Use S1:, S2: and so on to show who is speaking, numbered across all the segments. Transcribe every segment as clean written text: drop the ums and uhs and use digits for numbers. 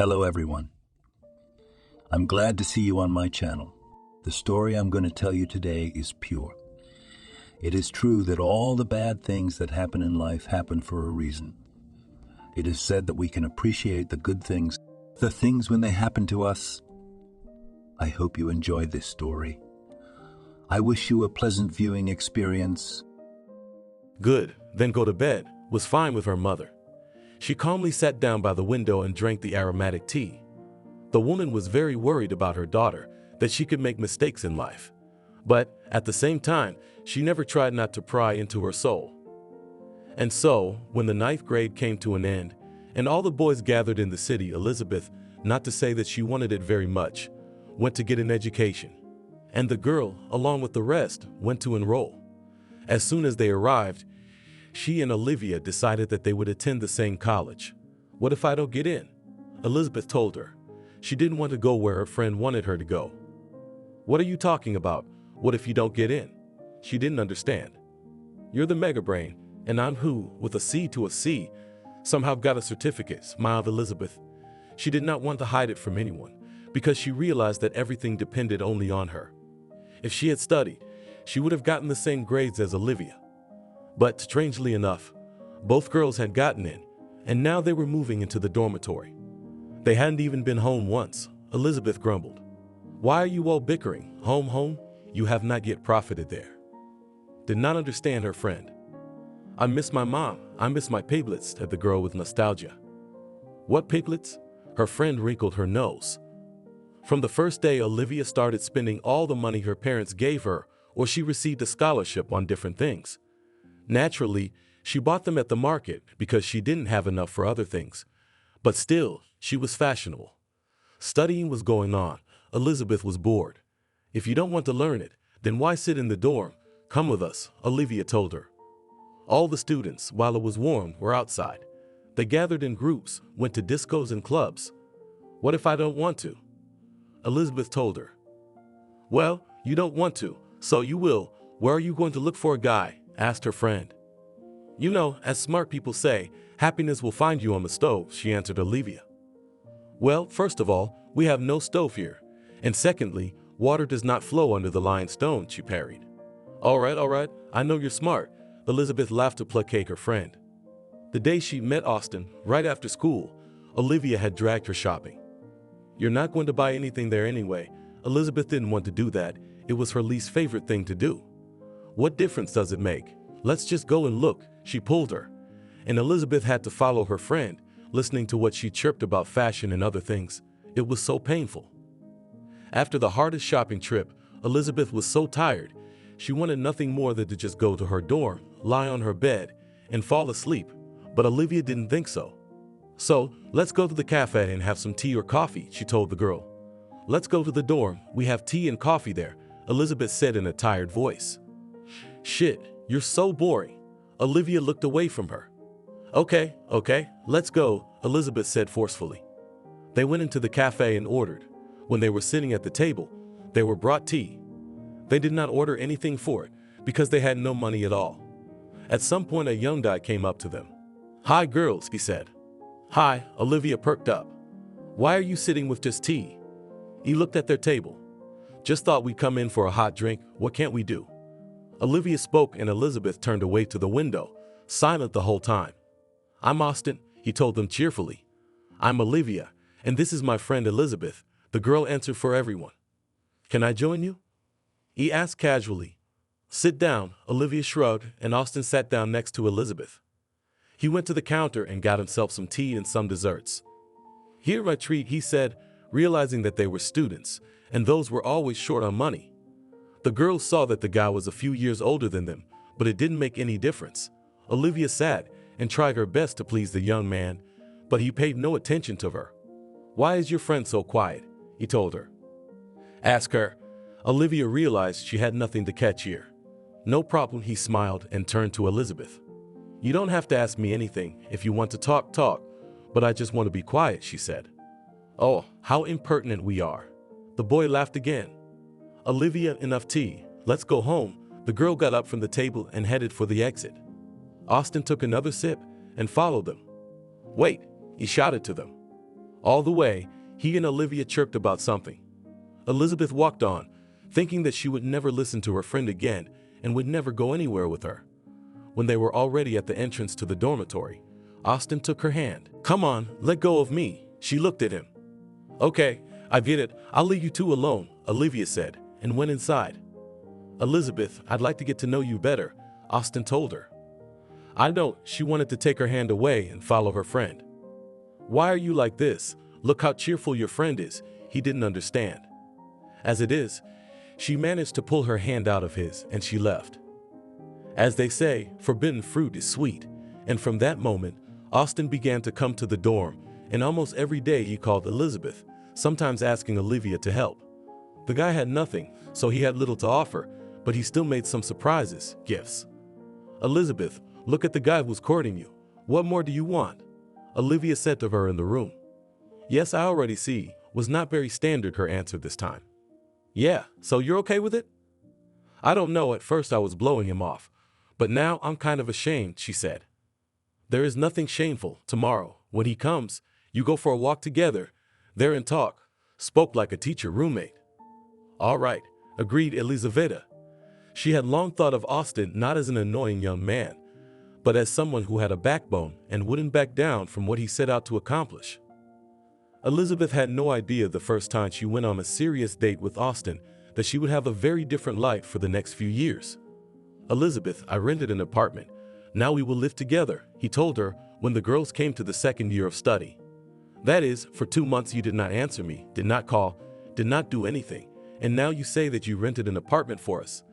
S1: Hello everyone. I'm glad to see you on my channel. The story I'm going to tell you today is pure. It is true that all the bad things that happen in life happen for a reason. It is said that we can appreciate the good things, the things when they happen to us. I hope you enjoy this story. I wish you a pleasant viewing experience.
S2: Good, then go to bed, was fine with her mother. She calmly sat down by the window and drank the aromatic tea. The woman was very worried about her daughter, that she could make mistakes in life. But at the same time, she never tried not to pry into her soul. And so, when the 9th grade came to an end, and all the boys gathered in the city, Elizabeth, not to say that she wanted it very much, went to get an education. And the girl, along with the rest, went to enroll. As soon as they arrived, she and Olivia decided that they would attend the same college. What if I don't get in? Elizabeth told her. She didn't want to go where her friend wanted her to go. What are you talking about? What if you don't get in? She didn't understand. You're the mega brain, and I'm who, with a C to a C, somehow got a certificate, smiled Elizabeth. She did not want to hide it from anyone, because she realized that everything depended only on her. If she had studied, she would have gotten the same grades as Olivia. But strangely enough, both girls had gotten in, and now they were moving into the dormitory. They hadn't even been home once, Elizabeth grumbled. Why are you all bickering? Home? You have not yet profited there. Did not understand her friend. I miss my mom, I miss my pablets, said the girl with nostalgia. What pablets? Her friend wrinkled her nose. From the first day, Olivia started spending all the money her parents gave her, or she received a scholarship on different things. Naturally, she bought them at the market because she didn't have enough for other things. But still, she was fashionable. Studying was going on. Elizabeth was bored. If you don't want to learn it, then why sit in the dorm? Come with us, Olivia told her. All the students, while it was warm, were outside. They gathered in groups, went to discos and clubs. What if I don't want to? Elizabeth told her. Well, you don't want to, so you will. Where are you going to look for a guy? Asked her friend. You know, as smart people say, happiness will find you on the stove, she answered Olivia. Well, first of all, we have no stove here. And secondly, water does not flow under the lying stone, she parried. All right, I know you're smart, Elizabeth laughed to placate her friend. The day she met Austin, right after school, Olivia had dragged her shopping. You're not going to buy anything there anyway. Elizabeth didn't want to do that. It was her least favorite thing to do. What difference does it make? Let's just go and look, she pulled her. And Elizabeth had to follow her friend, listening to what she chirped about fashion and other things. It was so painful. After the hardest shopping trip, Elizabeth was so tired. She wanted nothing more than to just go to her dorm, lie on her bed, and fall asleep. But Olivia didn't think so. So, let's go to the cafe and have some tea or coffee, she told the girl. Let's go to the dorm. We have tea and coffee there, Elizabeth said in a tired voice. Shit, you're so boring. Olivia looked away from her. Okay, let's go, Elizabeth said forcefully. They went into the cafe and ordered. When they were sitting at the table, they were brought tea. They did not order anything for it because they had no money at all. At some point, a young guy came up to them. Hi, girls, he said. Hi, Olivia perked up. Why are you sitting with just tea? He looked at their table. Just thought we'd come in for a hot drink. What can't we do? Olivia spoke and Elizabeth turned away to the window, silent the whole time. I'm Austin, he told them cheerfully. I'm Olivia, and this is my friend Elizabeth, the girl answered for everyone. Can I join you? He asked casually. Sit down, Olivia shrugged, and Austin sat down next to Elizabeth. He went to the counter and got himself some tea and some desserts. Here my treat, he said, realizing that they were students, and those were always short on money. The girls saw that the guy was a few years older than them, but it didn't make any difference. Olivia sat and tried her best to please the young man, but he paid no attention to her. Why is your friend so quiet? He told her. Ask her. Olivia realized she had nothing to catch here. No problem, he smiled and turned to Elizabeth. You don't have to ask me anything. If you want to talk, but I just want to be quiet, she said. Oh, how impertinent we are. The boy laughed again. Olivia, enough tea. Let's go home. The girl got up from the table and headed for the exit. Austin took another sip and followed them. Wait, he shouted to them. All the way, he and Olivia chirped about something. Elizabeth walked on, thinking that she would never listen to her friend again and would never go anywhere with her. When they were already at the entrance to the dormitory, Austin took her hand. "Come on, let go of me." She looked at him. "Okay, I get it. I'll leave you two alone," Olivia said, and went inside. "Elizabeth, I'd like to get to know you better," Austin told her. I know she wanted to take her hand away and follow her friend. "Why are you like this? Look how cheerful your friend is." He didn't understand. As it is, she managed to pull her hand out of his and she left. As they say, forbidden fruit is sweet, and from that moment, Austin began to come to the dorm, and almost every day he called Elizabeth, sometimes asking Olivia to help. The guy had nothing, so he had little to offer, but he still made some surprises, gifts. "Elizabeth, look at the guy who's courting you. What more do you want?" Olivia said to her in the room. "Yes, I already see," was not very standard her answer this time. "Yeah, so you're okay with it?" "I don't know, at first I was blowing him off, but now I'm kind of ashamed," she said. "There is nothing shameful. Tomorrow, when he comes, you go for a walk together, there and talk." Spoke like a teacher roommate. "All right," agreed Elizaveta. She had long thought of Austin not as an annoying young man, but as someone who had a backbone and wouldn't back down from what he set out to accomplish. Elizabeth had no idea the first time she went on a serious date with Austin that she would have a very different life for the next few years. "Elizabeth, I rented an apartment. Now we will live together," he told her when the girls came to the second year of study. "That is, for 2 months you did not answer me, did not call, did not do anything, and now you say that you rented an apartment for us."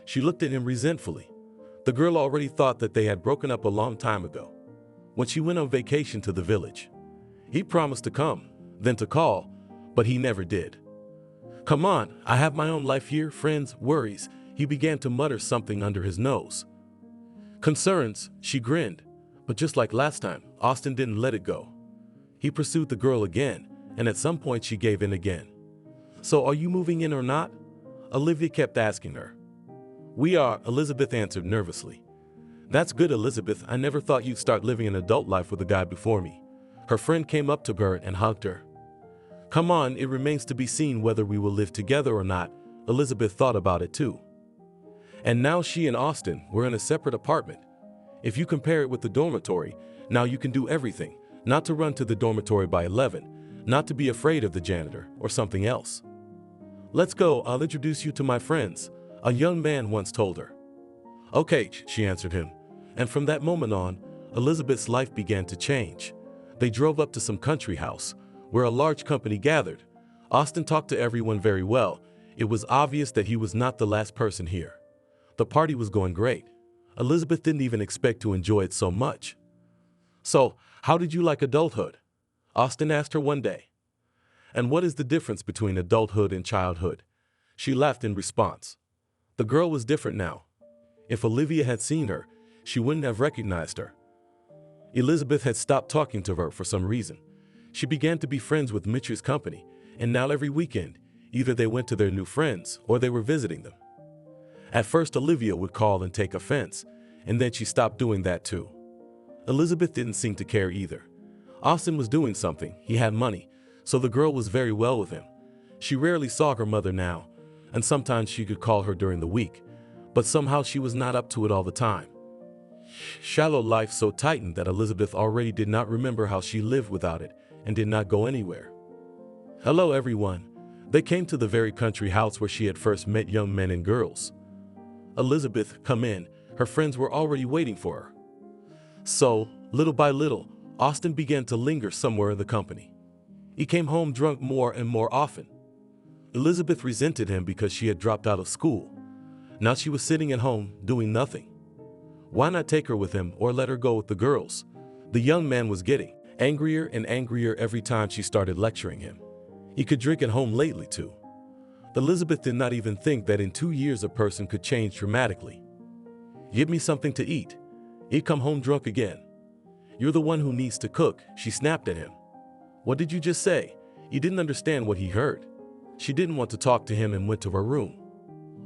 S2: She looked at him resentfully. The girl already thought that they had broken up a long time ago, when she went on vacation to the village. He promised to come, then to call, but he never did. "Come on, I have my own life here, friends, worries." He began to mutter something under his nose. "Concerns," she grinned, but just like last time, Austin didn't let it go. He pursued the girl again, and at some point she gave in again. "So are you moving in or not?" Olivia kept asking her. "We are," Elizabeth answered nervously. "That's good, Elizabeth. I never thought you'd start living an adult life with a guy before me." Her friend came up to her and hugged her. "Come on, it remains to be seen whether we will live together or not." Elizabeth thought about it too. And now she and Austin were in a separate apartment. If you compare it with the dormitory, now you can do everything. Not to run to the dormitory by 11, not to be afraid of the janitor or something else. "Let's go, I'll introduce you to my friends," a young man once told her. "Okay," she answered him. And from that moment on, Elizabeth's life began to change. They drove up to some country house, where a large company gathered. Austin talked to everyone very well. It was obvious that he was not the last person here. The party was going great. Elizabeth didn't even expect to enjoy it so much. "So, how did you like adulthood?" Austin asked her one day. "And what is the difference between adulthood and childhood?" She laughed in response. The girl was different now. If Olivia had seen her, she wouldn't have recognized her. Elizabeth had stopped talking to her for some reason. She began to be friends with Mitch's company, and now every weekend, either they went to their new friends or they were visiting them. At first, Olivia would call and take offense, and then she stopped doing that too. Elizabeth didn't seem to care either. Austin was doing something, he had money, so the girl was very well with him. She rarely saw her mother now, and sometimes she could call her during the week, but somehow she was not up to it all the time. Shallow life so tightened that Elizabeth already did not remember how she lived without it and did not go anywhere. "Hello everyone." They came to the very country house where she had first met young men and girls. "Elizabeth, come in." Her friends were already waiting for her. So, little by little, Austin began to linger somewhere in the company. He came home drunk more and more often. Elizabeth resented him because she had dropped out of school. Now she was sitting at home, doing nothing. Why not take her with him or let her go with the girls? The young man was getting angrier and angrier every time she started lecturing him. He could drink at home lately too. Elizabeth did not even think that in 2 years a person could change dramatically. "Give me something to eat." He'd come home drunk again. "You're the one who needs to cook," she snapped at him. "What did you just say?" He didn't understand what he heard. She didn't want to talk to him and went to her room.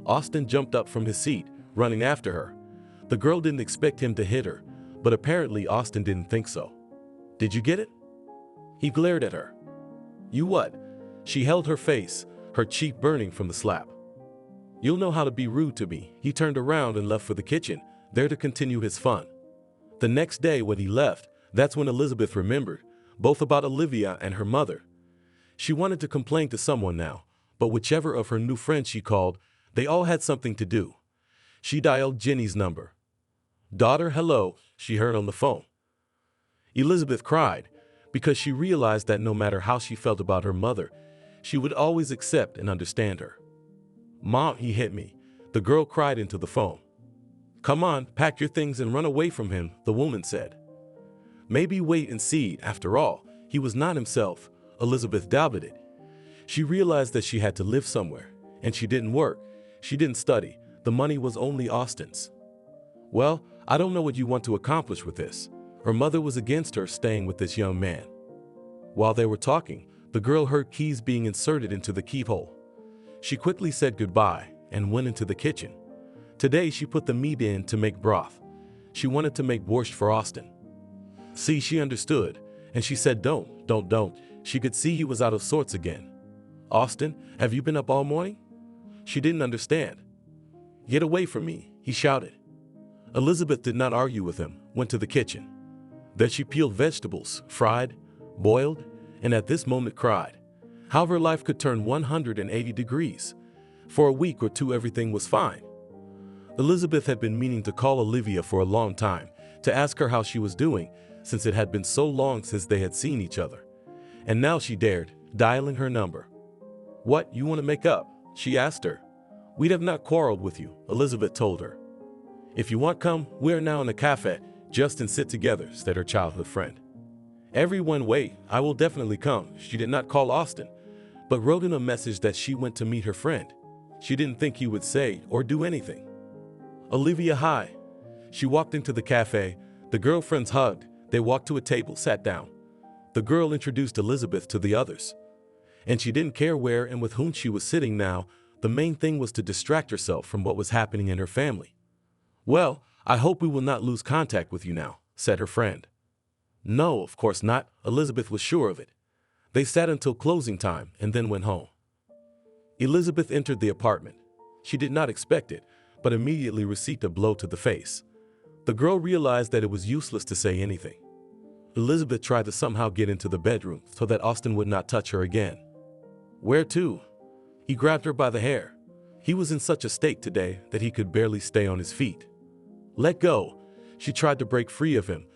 S2: Austin jumped up from his seat, running after her. The girl didn't expect him to hit her, but apparently Austin didn't think so. "Did you get it?" He glared at her. You what? She held her face, her cheek burning from the slap. You'll know how to be rude to me. He turned around and left for the kitchen, there to continue his fun. The next day when he left, that's when Elizabeth remembered, both about Olivia and her mother. She wanted to complain to someone now, but whichever of her new friends she called, they all had something to do. She dialed Jenny's number. "Daughter, hello," she heard on the phone. Elizabeth cried, because she realized that no matter how she felt about her mother, she would always accept and understand her. "Mom, he hit me," the girl cried into the phone. "Come on, pack your things and run away from him," the woman said. Maybe wait and see, after all, he was not himself. Elizabeth doubted it. She realized that she had to live somewhere, and she didn't work. She didn't study. The money was only Austin's. "Well, I don't know what you want to accomplish with this." Her mother was against her staying with this young man. While they were talking, the girl heard keys being inserted into the keyhole. She quickly said goodbye and went into the kitchen. Today she put the meat in to make broth. She wanted to make borscht for Austin. See, she understood, and she said don't. She could see he was out of sorts again. "Austin, have you been up all morning?" She didn't understand. "Get away from me," he shouted. Elizabeth did not argue with him, went to the kitchen. There she peeled vegetables, fried, boiled, and at this moment cried. How her life could turn 180 degrees. For a week or two everything was fine. Elizabeth had been meaning to call Olivia for a long time, to ask her how she was doing, since it had been so long since they had seen each other. And now she dared, dialing her number. "What, you want to make up?" she asked her. "We'd have not quarreled with you," Elizabeth told her. "If you want come, we are now in a cafe, just and sit together," said her childhood friend. "Everyone wait, I will definitely come." She did not call Austin, but wrote in a message that she went to meet her friend. She didn't think he would say or do anything. "Olivia, hi." She walked into the cafe. The girlfriends hugged. They walked to a table, sat down. The girl introduced Elizabeth to the others. And she didn't care where and with whom she was sitting now. The main thing was to distract herself from what was happening in her family. "Well, I hope we will not lose contact with you now," said her friend. No, of course not. Elizabeth was sure of it. They sat until closing time and then went home. Elizabeth entered the apartment. She did not expect it, but immediately received a blow to the face. The girl realized that it was useless to say anything. Elizabeth tried to somehow get into the bedroom so that Austin would not touch her again. "Where to?" He grabbed her by the hair. He was in such a state today that he could barely stay on his feet. "Let go." She tried to break free of him,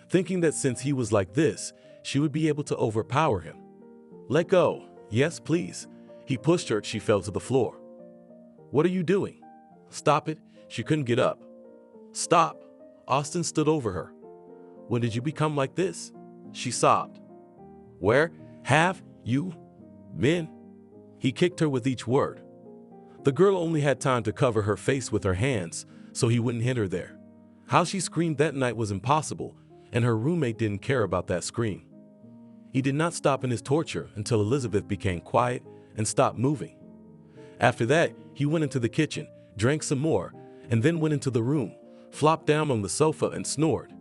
S2: thinking that since he was like this, she would be able to overpower him. "Let go." "Yes, please." He pushed her. She fell to the floor. "What are you doing?" "Stop it." She couldn't get up. "Stop." Austin stood over her. "When did you become like this?" She sobbed. "Where have you been?" He kicked her with each word. The girl only had time to cover her face with her hands so he wouldn't hit her there. How she screamed that night was impossible, and her roommate didn't care about that scream. He did not stop in his torture until Elizabeth became quiet and stopped moving. After that, he went into the kitchen, drank some more, and then went into the room, flopped down on the sofa and snored.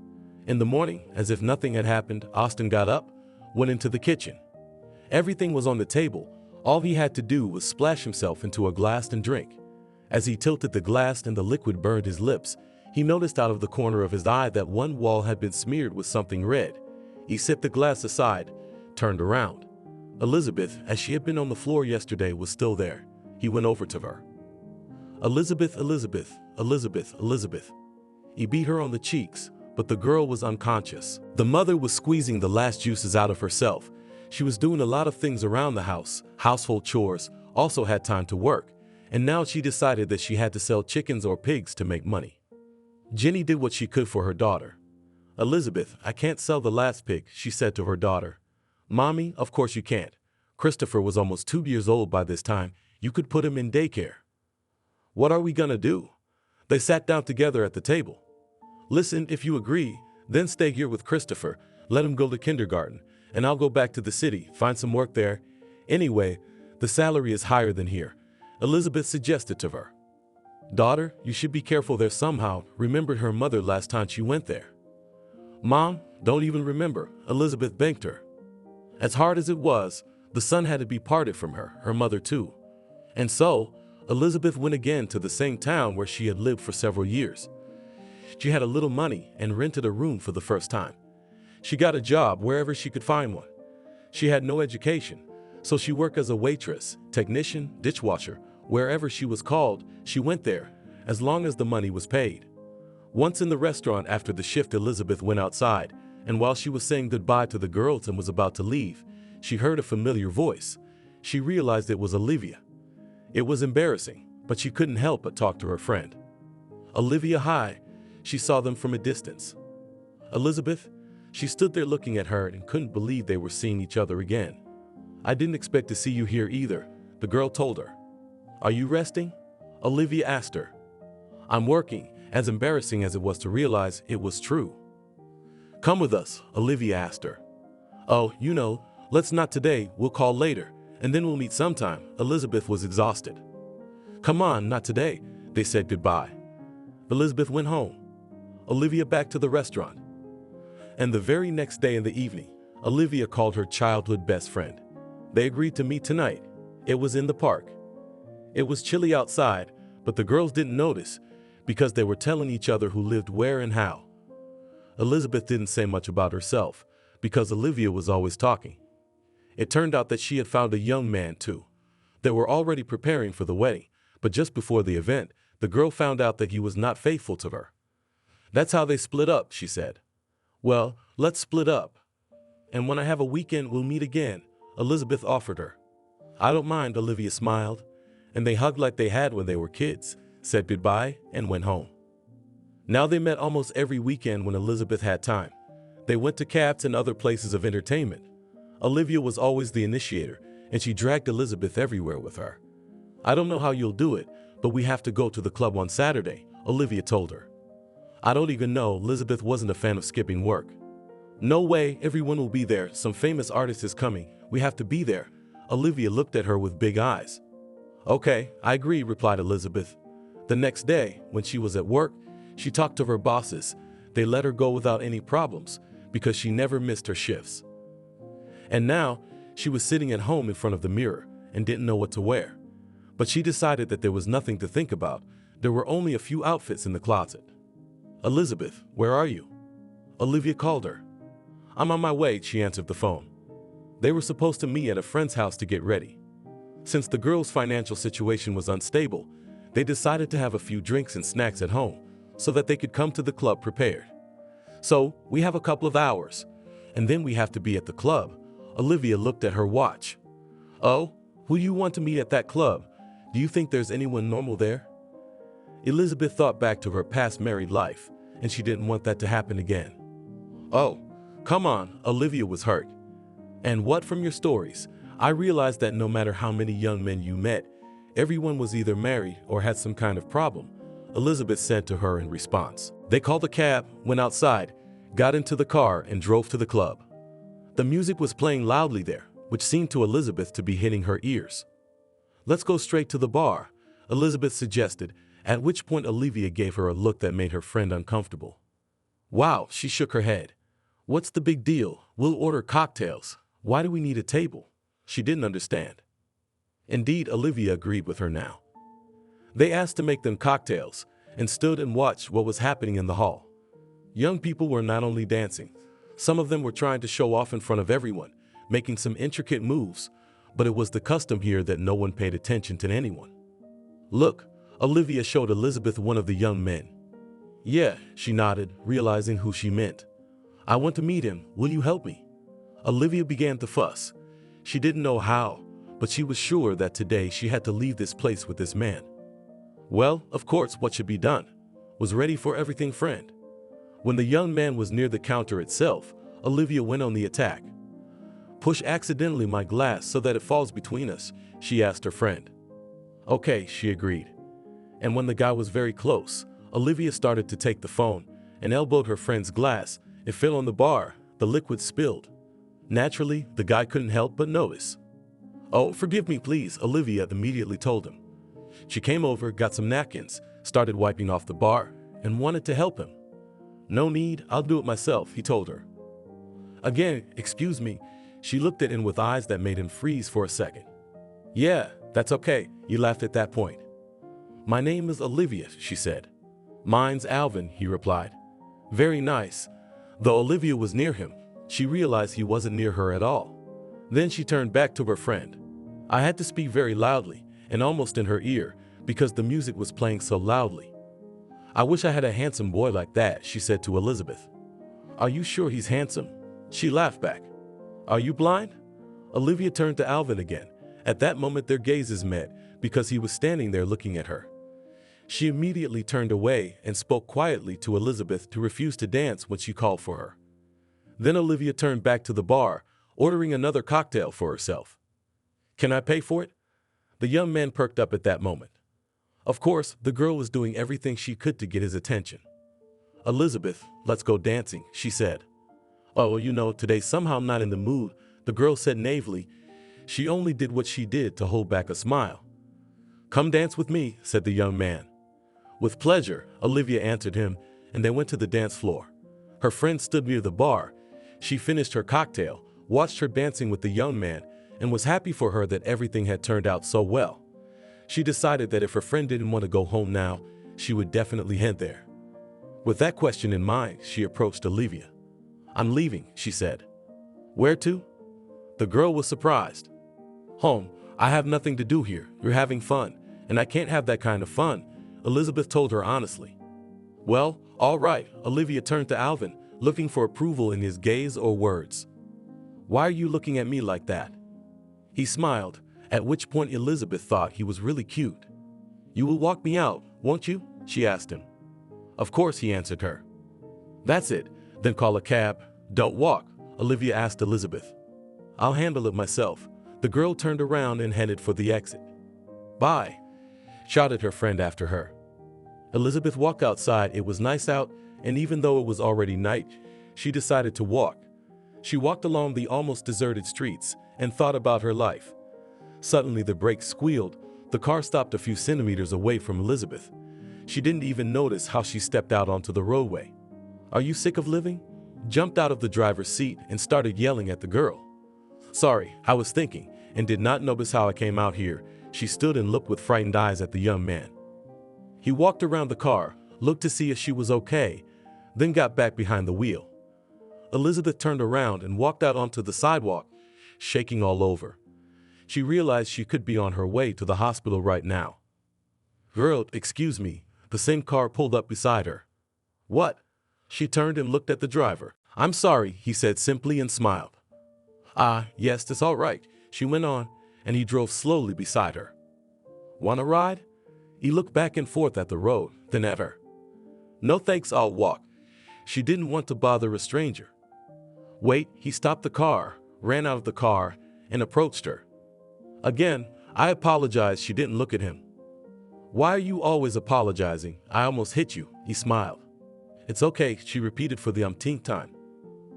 S2: In the morning, as if nothing had happened, Austin got up, went into the kitchen. Everything was on the table. All he had to do was splash himself into a glass and drink. As he tilted the glass and the liquid burned his lips, he noticed out of the corner of his eye that one wall had been smeared with something red. He sipped the glass aside, turned around. Elizabeth, as she had been on the floor yesterday, was still there. He went over to her. "Elizabeth, Elizabeth, Elizabeth, Elizabeth." He beat her on the cheeks, but the girl was unconscious. The mother was squeezing the last juices out of herself. She was doing a lot of things around the house, household chores, also had time to work, and now she decided that she had to sell chickens or pigs to make money. Jenny did what she could for her daughter. "Elizabeth, I can't sell the last pig," she said to her daughter. "Mommy, of course you can't. Christopher was almost 2 years old by this time. You could put him in daycare." "What are we gonna do?" They sat down together at the table. "Listen, if you agree, then stay here with Christopher, let him go to kindergarten, and I'll go back to the city, find some work there. Anyway, the salary is higher than here," Elizabeth suggested to her. "Daughter, you should be careful there somehow," remembered her mother last time she went there. "Mom, don't even remember," Elizabeth begged her. As hard as it was, The son had to be parted from her mother too. And so, Elizabeth went again to the same town where she had lived for several years. She had a little money and rented a room for the first time. She got a job wherever she could find one. She had no education, so she worked as a waitress, technician, dishwasher. Wherever she was called, she went there, as long as the money was paid. Once in the restaurant after the shift, Elizabeth went outside, and while she was saying goodbye to the girls and was about to leave, she heard a familiar voice. She realized it was Olivia. It was embarrassing, but she couldn't help but talk to her friend. Olivia, hi. She saw them from a distance. Elizabeth? She stood there looking at her and couldn't believe they were seeing each other again. I didn't expect to see you here either, the girl told her. Are you resting? Olivia asked her. I'm working, as embarrassing as it was to realize it was true. Come with us, Olivia asked her. Oh, let's not today, we'll call later, and then we'll meet sometime. Elizabeth was exhausted. Come on, not today, they said goodbye. Elizabeth went home. Olivia back to the restaurant. And the very next day in the evening, Olivia called her childhood best friend. They agreed to meet tonight. It was in the park. It was chilly outside, but the girls didn't notice because they were telling each other who lived where and how. Elizabeth didn't say much about herself because Olivia was always talking. It turned out that she had found a young man too. They were already preparing for the wedding, but just before the event, the girl found out that he was not faithful to her. That's how they split up, she said. Well, let's split up. And when I have a weekend, we'll meet again, Elizabeth offered her. I don't mind, Olivia smiled. And they hugged like they had when they were kids, said goodbye, and went home. Now they met almost every weekend when Elizabeth had time. They went to cabs and other places of entertainment. Olivia was always the initiator, and she dragged Elizabeth everywhere with her. I don't know how you'll do it, but we have to go to the club on Saturday, Olivia told her. I don't even know, Elizabeth wasn't a fan of skipping work. No way, everyone will be there, some famous artist is coming, we have to be there. Olivia looked at her with big eyes. Okay, I agree, replied Elizabeth. The next day, when she was at work, she talked to her bosses. They let her go without any problems because she never missed her shifts. And now, she was sitting at home in front of the mirror and didn't know what to wear. But she decided that there was nothing to think about. There were only a few outfits in the closet. Elizabeth, where are you? Olivia called her. I'm on my way, she answered the phone. They were supposed to meet at a friend's house to get ready. Since the girls' financial situation was unstable, they decided to have a few drinks and snacks at home so that they could come to the club prepared. So, we have a couple of hours, and then we have to be at the club. Olivia looked at her watch. Oh, who do you want to meet at that club? Do you think there's anyone normal there? Elizabeth thought back to her past married life, and she didn't want that to happen again. Oh, come on, Olivia was hurt. And what from your stories? I realized that no matter how many young men you met, everyone was either married or had some kind of problem, Elizabeth said to her in response. They called a cab, went outside, got into the car, and drove to the club. The music was playing loudly there, which seemed to Elizabeth to be hitting her ears. Let's go straight to the bar, Elizabeth suggested, at which point Olivia gave her a look that made her friend uncomfortable. Wow, she shook her head. What's the big deal? We'll order cocktails. Why do we need a table? She didn't understand. Indeed, Olivia agreed with her now. They asked to make them cocktails and stood and watched what was happening in the hall. Young people were not only dancing, some of them were trying to show off in front of everyone, making some intricate moves, but it was the custom here that no one paid attention to anyone. Look, Olivia showed Elizabeth one of the young men. Yeah, she nodded, realizing who she meant. I want to meet him. Will you help me? Olivia began to fuss. She didn't know how, but she was sure that today she had to leave this place with this man. Well, of course, what should be done? Was ready for everything, friend. When the young man was near the counter itself, Olivia went on the attack. Push accidentally my glass so that it falls between us, she asked her friend. Okay, she agreed. And when the guy was very close, Olivia started to take the phone and elbowed her friend's glass. It fell on the bar, the liquid spilled. Naturally, the guy couldn't help but notice. Oh, forgive me, please, Olivia immediately told him. She came over, got some napkins, started wiping off the bar, and wanted to help him. No need, I'll do it myself, he told her. Again, excuse me, She looked at him with eyes that made him freeze for a second. Yeah, that's okay, he laughed at that point. My name is Olivia, she said. Mine's Alvin, he replied. Very nice. Though Olivia was near him, she realized he wasn't near her at all. Then she turned back to her friend. I had to speak very loudly and almost in her ear because the music was playing so loudly. I wish I had a handsome boy like that, she said to Elizabeth. Are you sure he's handsome? She laughed back. Are you blind? Olivia turned to Alvin again. At that moment their gazes met because he was standing there looking at her. She immediately turned away and spoke quietly to Elizabeth to refuse to dance when she called for her. Then Olivia turned back to the bar, ordering another cocktail for herself. Can I pay for it? The young man perked up at that moment. Of course, the girl was doing everything she could to get his attention. Elizabeth, let's go dancing, she said. Oh, today's somehow not in the mood, the girl said naively. She only did what she did to hold back a smile. Come dance with me, said the young man. With pleasure, Olivia answered him, and they went to the dance floor. Her friend stood near the bar. She finished her cocktail, watched her dancing with the young man, and was happy for her that everything had turned out so well. She decided that if her friend didn't want to go home now, she would definitely head there. With that question in mind, she approached Olivia. I'm leaving, she said. Where to? The girl was surprised. Home. I have nothing to do here. You're having fun, and I can't have that kind of fun, Elizabeth told her honestly. Well, all right, Olivia turned to Alvin, looking for approval in his gaze or words. Why are you looking at me like that? He smiled, at which point Elizabeth thought he was really cute. You will walk me out, won't you? She asked him. Of course, he answered her. That's it, then call a cab. Don't walk, Olivia asked Elizabeth. I'll handle it myself. The girl turned around and headed for the exit. Bye, shouted her friend after her. Elizabeth walked outside. It was nice out, and even though it was already night, she decided to walk. She walked along the almost deserted streets and thought about her life. Suddenly the brakes squealed. The car stopped a few centimeters away from Elizabeth. She didn't even notice how she stepped out onto the roadway. Are you sick of living? Jumped out of the driver's seat and started yelling at the girl. Sorry, I was thinking and did not notice how I came out here. She stood and looked with frightened eyes at the young man. He walked around the car, looked to see if she was okay, then got back behind the wheel. Elizabeth turned around and walked out onto the sidewalk, shaking all over. She realized she could be on her way to the hospital right now. Girl, excuse me. The same car pulled up beside her. What? She turned and looked at the driver. I'm sorry, he said simply and smiled. Ah, yes, it's all right, she went on, and he drove slowly beside her. Want a ride? He looked back and forth at the road, then at her. No thanks, I'll walk. She didn't want to bother a stranger. Wait, he stopped the car, ran out of the car, and approached her. Again, I apologized. She didn't look at him. Why are you always apologizing? I almost hit you, he smiled. It's okay, she repeated for the umpteenth time.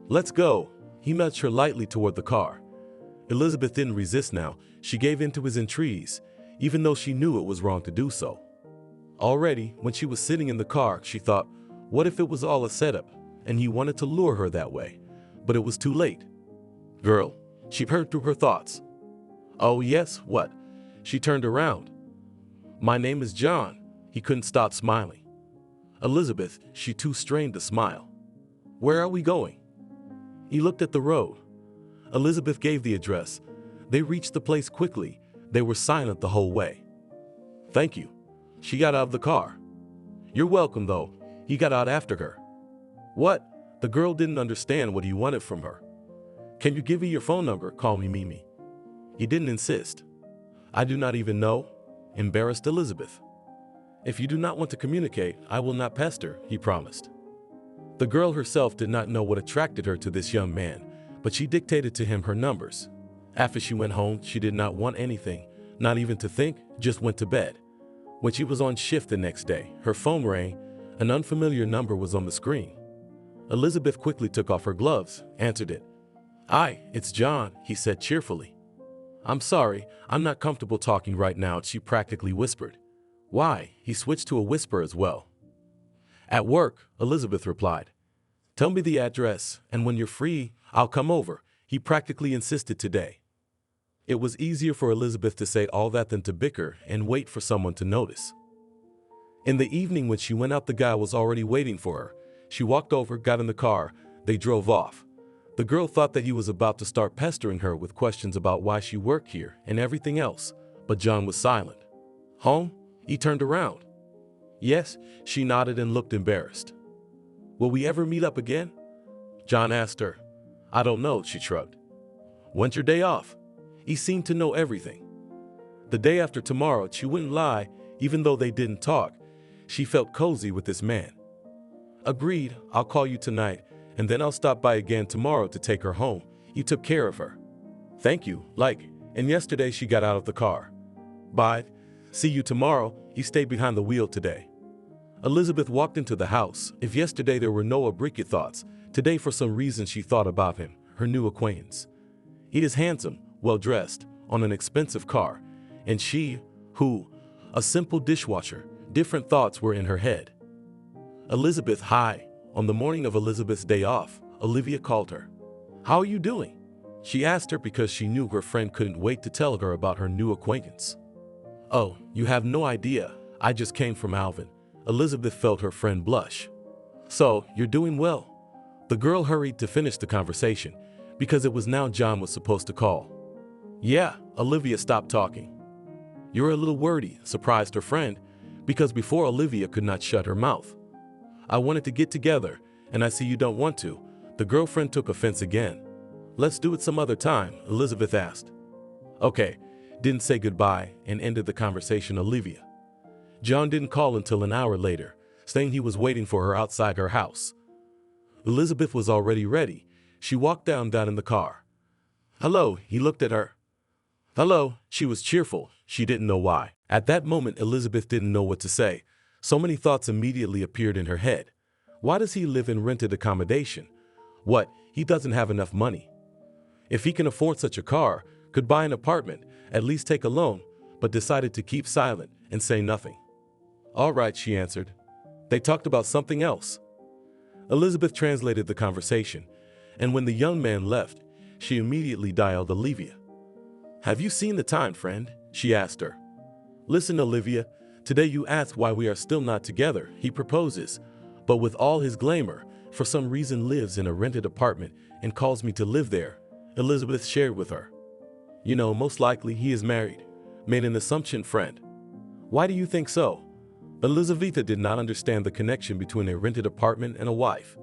S2: Let's go. He nudged her lightly toward the car. Elizabeth didn't resist now. She gave in to his entreaties, even though she knew it was wrong to do so. Already, when she was sitting in the car, she thought, what if it was all a setup, and he wanted to lure her that way? But it was too late. Girl, she heard through her thoughts. Oh yes, what? She turned around. My name is John. He couldn't stop smiling. Elizabeth, she too strained to smile. Where are we going? He looked at the road. Elizabeth gave the address. They reached the place quickly. They were silent the whole way. Thank you. She got out of the car. You're welcome, though. He got out after her. What? The girl didn't understand what he wanted from her. Can you give me your phone number? Call me Mimi. He didn't insist. I do not even know. Embarrassed Elizabeth. If you do not want to communicate, I will not pester, he promised. The girl herself did not know what attracted her to this young man, but she dictated to him her numbers. After she went home, she did not want anything, not even to think, just went to bed. When she was on shift the next day, her phone rang. An unfamiliar number was on the screen. Elizabeth quickly took off her gloves, answered it. Hi, it's John, he said cheerfully. I'm sorry, I'm not comfortable talking right now, she practically whispered. Why? He switched to a whisper as well. At work, Elizabeth replied. Tell me the address, and when you're free, I'll come over, He practically insisted today. It was easier for Elizabeth to say all that than to bicker and wait for someone to notice. In the evening when she went out, the guy was already waiting for her. She walked over, got in the car, they drove off. The girl thought that he was about to start pestering her with questions about why she worked here and everything else, but John was silent. Home? He turned around. Yes, she nodded and looked embarrassed. Will we ever meet up again? John asked her. I don't know, she shrugged. When's your day off? He seemed to know everything. The day after tomorrow. She wouldn't lie, even though they didn't talk. She felt cozy with this man. Agreed, I'll call you tonight, and then I'll stop by again tomorrow to take her home. You took care of her. Thank you, and yesterday she got out of the car. Bye. See you tomorrow. He stayed behind the wheel today. Elizabeth walked into the house. If yesterday there were no oblique thoughts, today for some reason she thought about him, her new acquaintance. He is handsome, well-dressed, on an expensive car, and she, a simple dishwasher. Different thoughts were in her head. Elizabeth, hi. On the morning of Elizabeth's day off, Olivia called her. How are you doing? She asked her because she knew her friend couldn't wait to tell her about her new acquaintance. Oh, you have no idea. I just came from Alvin. Elizabeth felt her friend blush. So, you're doing well. The girl hurried to finish the conversation because it was now John was supposed to call. Yeah, Olivia stopped talking. You're a little wordy, surprised her friend, because before Olivia could not shut her mouth. I wanted to get together, and I see you don't want to. The girlfriend took offense again. Let's do it some other time, Elizabeth asked. Okay, didn't say goodbye and ended the conversation. Olivia. John didn't call until an hour later, saying he was waiting for her outside her house. Elizabeth was already ready. She walked down in the car. Hello, he looked at her. Hello, she was cheerful. She didn't know why. At that moment, Elizabeth didn't know what to say. So many thoughts immediately appeared in her head. Why does he live in rented accommodation? What, he doesn't have enough money? If he can afford such a car, could buy an apartment, at least take a loan, but decided to keep silent and say nothing. All right, she answered. They talked about something else. Elizabeth translated the conversation, and when the young man left, she immediately dialed Olivia. Have you seen the time, friend? She asked her. Listen, Olivia, today you ask why we are still not together. He proposes, but with all his glamour, for some reason lives in a rented apartment and calls me to live there, Elizabeth shared with her. You know, most likely he is married. Made an assumption, friend. Why do you think so? Elizaveta did not understand the connection between a rented apartment and a wife.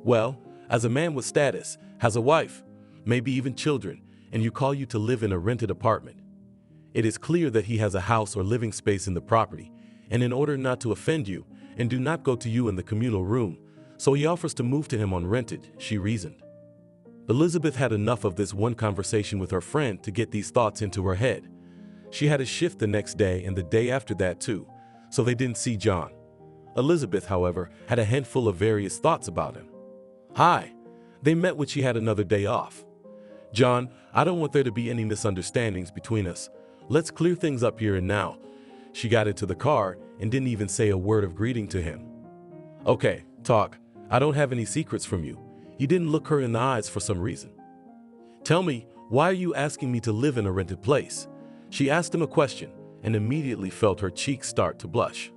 S2: Well, as a man with status, has a wife, maybe even children, and you call you to live in a rented apartment. It is clear that he has a house or living space in the property, and in order not to offend you, and do not go to you in the communal room, so he offers to move to him on rented, she reasoned. Elizabeth had enough of this one conversation with her friend to get these thoughts into her head. She had a shift the next day and the day after that too, so they didn't see John. Elizabeth, however, had a handful of various thoughts about him. Hi. They met when she had another day off. John, I don't want there to be any misunderstandings between us. Let's clear things up here and now. She got into the car and didn't even say a word of greeting to him. Okay, talk. I don't have any secrets from you. He didn't look her in the eyes for some reason. Tell me, why are you asking me to live in a rented place? She asked him a question and immediately felt her cheeks start to blush.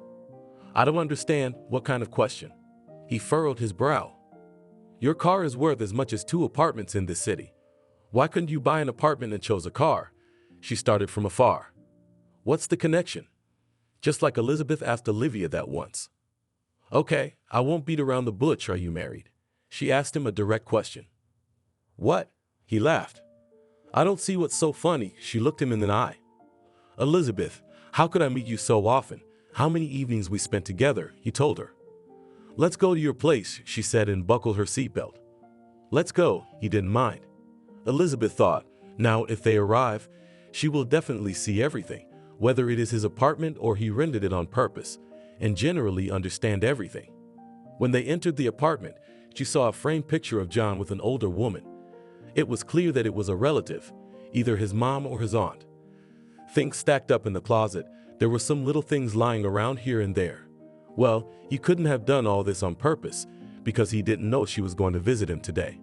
S2: I don't understand. What kind of question? He furrowed his brow. Your car is worth as much as 2 apartments in this city. Why couldn't you buy an apartment and chose a car? She started from afar. What's the connection? Just like Elizabeth asked Olivia that once. Okay, I won't beat around the bush. Are you married? She asked him a direct question. What? He laughed. I don't see what's so funny. She looked him in the eye. Elizabeth, how could I meet you so often? How many evenings we spent together, he told her. Let's go to your place, she said, and buckled her seatbelt. Let's go, he didn't mind. Elizabeth thought, now if they arrive, she will definitely see everything, whether it is his apartment or he rented it on purpose, and generally understand everything. When they entered the apartment, she saw a framed picture of John with an older woman. It was clear that it was a relative, either his mom or his aunt. Things stacked up in the closet. There were some little things lying around here and there. Well, he couldn't have done all this on purpose because he didn't know she was going to visit him today.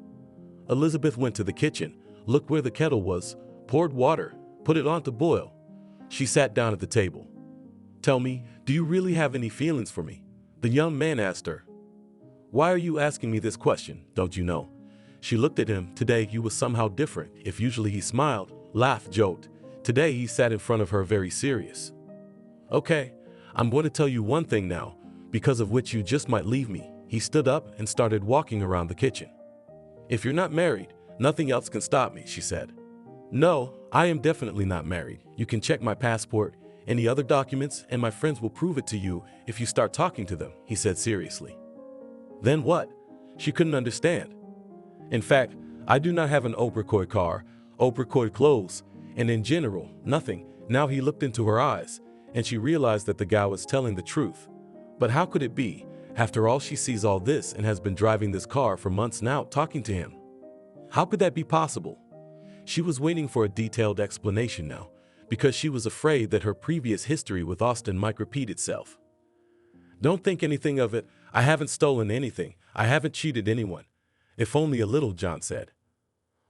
S2: Elizabeth went to the kitchen, looked where the kettle was, poured water, put it on to boil. She sat down at the table. "Tell me, do you really have any feelings for me?" the young man asked her. "Why are you asking me this question? Don't you know?" She looked at him. Today you were somehow different. If usually he smiled, laughed, joked, today he sat in front of her very serious. "Okay, I'm going to tell you one thing now, because of which you just might leave me." He stood up and started walking around the kitchen. "If you're not married, nothing else can stop me," she said. "No, I am definitely not married. You can check my passport, any other documents, and my friends will prove it to you if you start talking to them," he said seriously. Then what? She couldn't understand. "In fact, I do not have an Oprah car, Oprah clothes, and in general, nothing." Now he looked into her eyes, and she realized that the guy was telling the truth. But how could it be? After all, she sees all this and has been driving this car for months now, talking to him. How could that be possible? She was waiting for a detailed explanation now, because she was afraid that her previous history with Austin might repeat itself. "Don't think anything of it. I haven't stolen anything. I haven't cheated anyone." "If only a little," John said.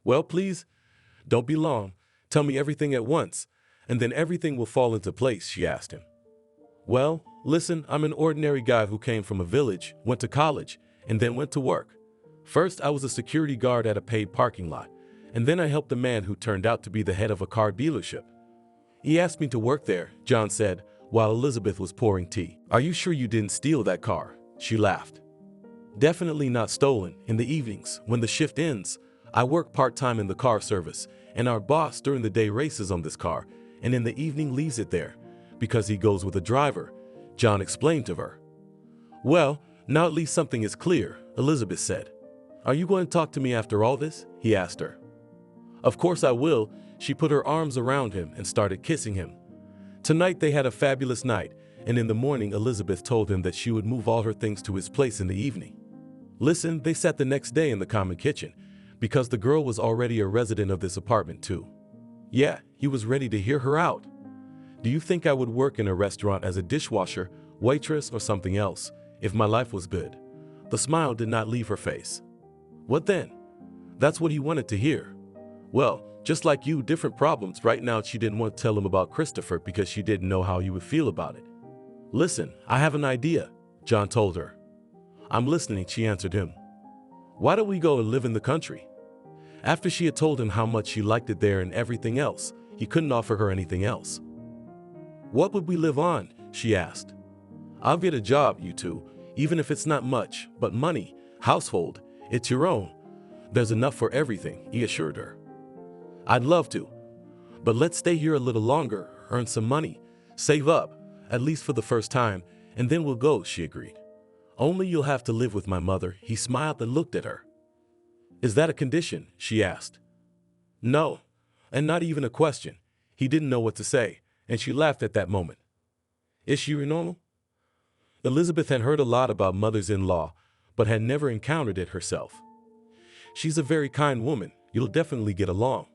S2: "Well, please, don't be long. Tell me everything at once, and then everything will fall into place," she asked him. "Well, listen, I'm an ordinary guy who came from a village, went to college, and then went to work. First, I was a security guard at a paid parking lot, and then I helped a man who turned out to be the head of a car dealership. He asked me to work there," John said, while Elizabeth was pouring tea. "Are you sure you didn't steal that car?" She laughed. "Definitely not stolen. In the evenings, when the shift ends, I work part-time in the car service, and our boss during the day races on this car, and in the evening leaves it there, because he goes with a driver," John explained to her. "Well, now at least something is clear," Elizabeth said. "Are you going to talk to me after all this?" he asked her. "Of course I will." She put her arms around him and started kissing him. Tonight they had a fabulous night, and in the morning Elizabeth told him that she would move all her things to his place in the evening. Listen, they sat the next day in the common kitchen, because the girl was already a resident of this apartment too. Yeah, he was ready to hear her out. "Do you think I would work in a restaurant as a dishwasher, waitress, or something else, if my life was good?" The smile did not leave her face. "What then?" That's what he wanted to hear. Well, just like you, different problems. Right now she didn't want to tell him about Christopher because she didn't know how he would feel about it. "Listen, I have an idea," John told her. "I'm listening," she answered him. "Why don't we go and live in the country?" After she had told him how much she liked it there and everything else, he couldn't offer her anything else. "What would we live on?" she asked. "I'll get a job, you two, even if it's not much, but money, household, it's your own. There's enough for everything," he assured her. "I'd love to, but let's stay here a little longer, earn some money, save up, at least for the first time, and then we'll go," she agreed. "Only you'll have to live with my mother." He smiled and looked at her. "Is that a condition?" she asked. "No, and not even a question." He didn't know what to say, and she laughed at that moment. "Is she normal?" Elizabeth had heard a lot about mothers-in-law, but had never encountered it herself. "She's a very kind woman. You'll definitely get along.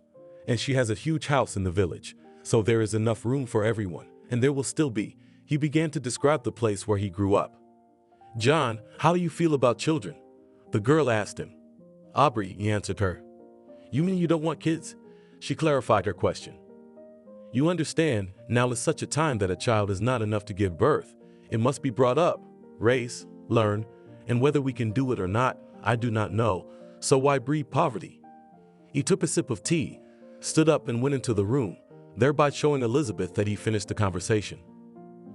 S2: And she has a huge house in the village, so there is enough room for everyone, and there will still be." He began to describe the place where he grew up. "John, how do you feel about children?" the girl asked him. "Aubrey," he answered her. "You mean you don't want kids?" She clarified her question. "You understand, now is such a time that a child is not enough to give birth. It must be brought up, raised, learn, and whether we can do it or not, I do not know, so why breed poverty?" He took a sip of tea, stood up and went into the room, thereby showing Elizabeth that he finished the conversation.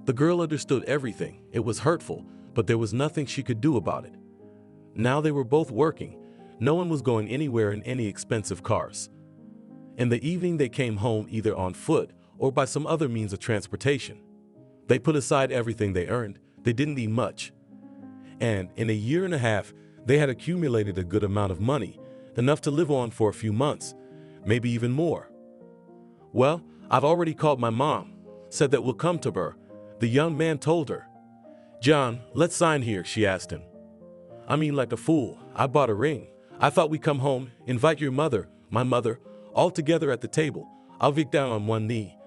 S2: The girl understood everything. It was hurtful, but there was nothing she could do about it. Now they were both working. No one was going anywhere in any expensive cars. In the evening they came home either on foot or by some other means of transportation. They put aside everything they earned. They didn't need much. And in a year and a half, they had accumulated a good amount of money, enough to live on for a few months, maybe even more. "Well, I've already called my mom, said that we'll come to her," the young man told her. "John, let's sign here," she asked him. "I mean, like a fool, I bought a ring. I thought we'd come home, invite your mother, my mother, all together at the table. I'll get down on one knee,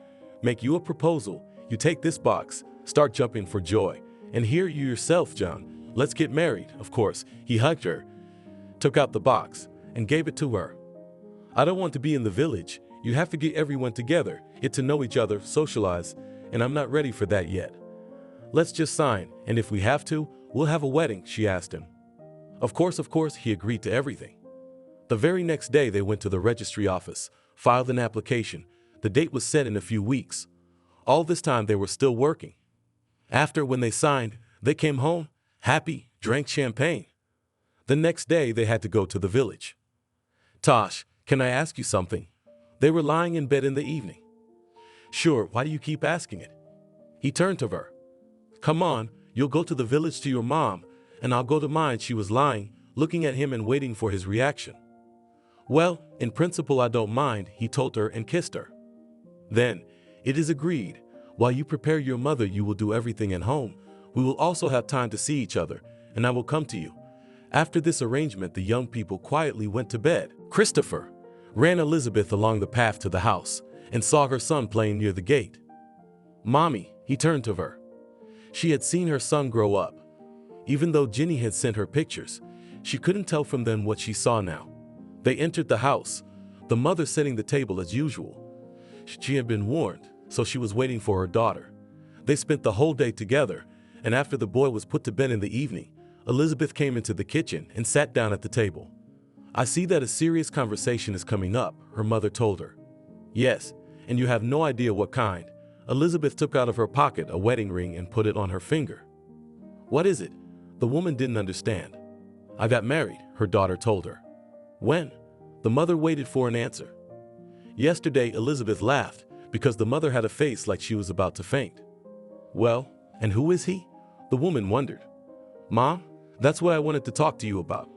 S2: make you a proposal. You take this box, start jumping for joy. And here you yourself, John. Let's get married." Of course, he hugged her, took out the box, and gave it to her. I don't want to be in the village. You have to get everyone together, get to know each other, socialize, and I'm not ready for that yet. Let's just sign, and if we have to, we'll have a wedding, she asked him. Of course, he agreed to everything. The very next day, they went to the registry office, filed an application. The date was set in a few weeks. All this time, they were still working. After, when they signed, they came home, happy, drank champagne. The next day, they had to go to the village. Tosh, can I ask you something? They were lying in bed in the evening. Sure, why do you keep asking it? He turned to her. Come on, you'll go to the village to your mom, and I'll go to mine. She was lying, looking at him and waiting for his reaction. Well, in principle I don't mind, he told her and kissed her. Then, it is agreed. While you prepare your mother, you will do everything at home. We will also have time to see each other, and I will come to you. After this arrangement, the young people quietly went to bed. Christopher ran Elizabeth along the path to the house and saw her son playing near the gate. Mommy, he turned to her. She had seen her son grow up. Even though Ginny had sent her pictures, she couldn't tell from them what she saw now. They entered the house, the mother setting the table as usual. She had been warned, so she was waiting for her daughter. They spent the whole day together, and after the boy was put to bed in the evening, Elizabeth came into the kitchen and sat down at the table. I see that a serious conversation is coming up, her mother told her. Yes, and you have no idea what kind. Elizabeth took out of her pocket a wedding ring and put it on her finger. What is it? The woman didn't understand. I got married, her daughter told her. When? The mother waited for an answer. Yesterday, Elizabeth laughed because the mother had a face like she was about to faint. Well, and who is he? The woman wondered. Mom, that's what I wanted to talk to you about.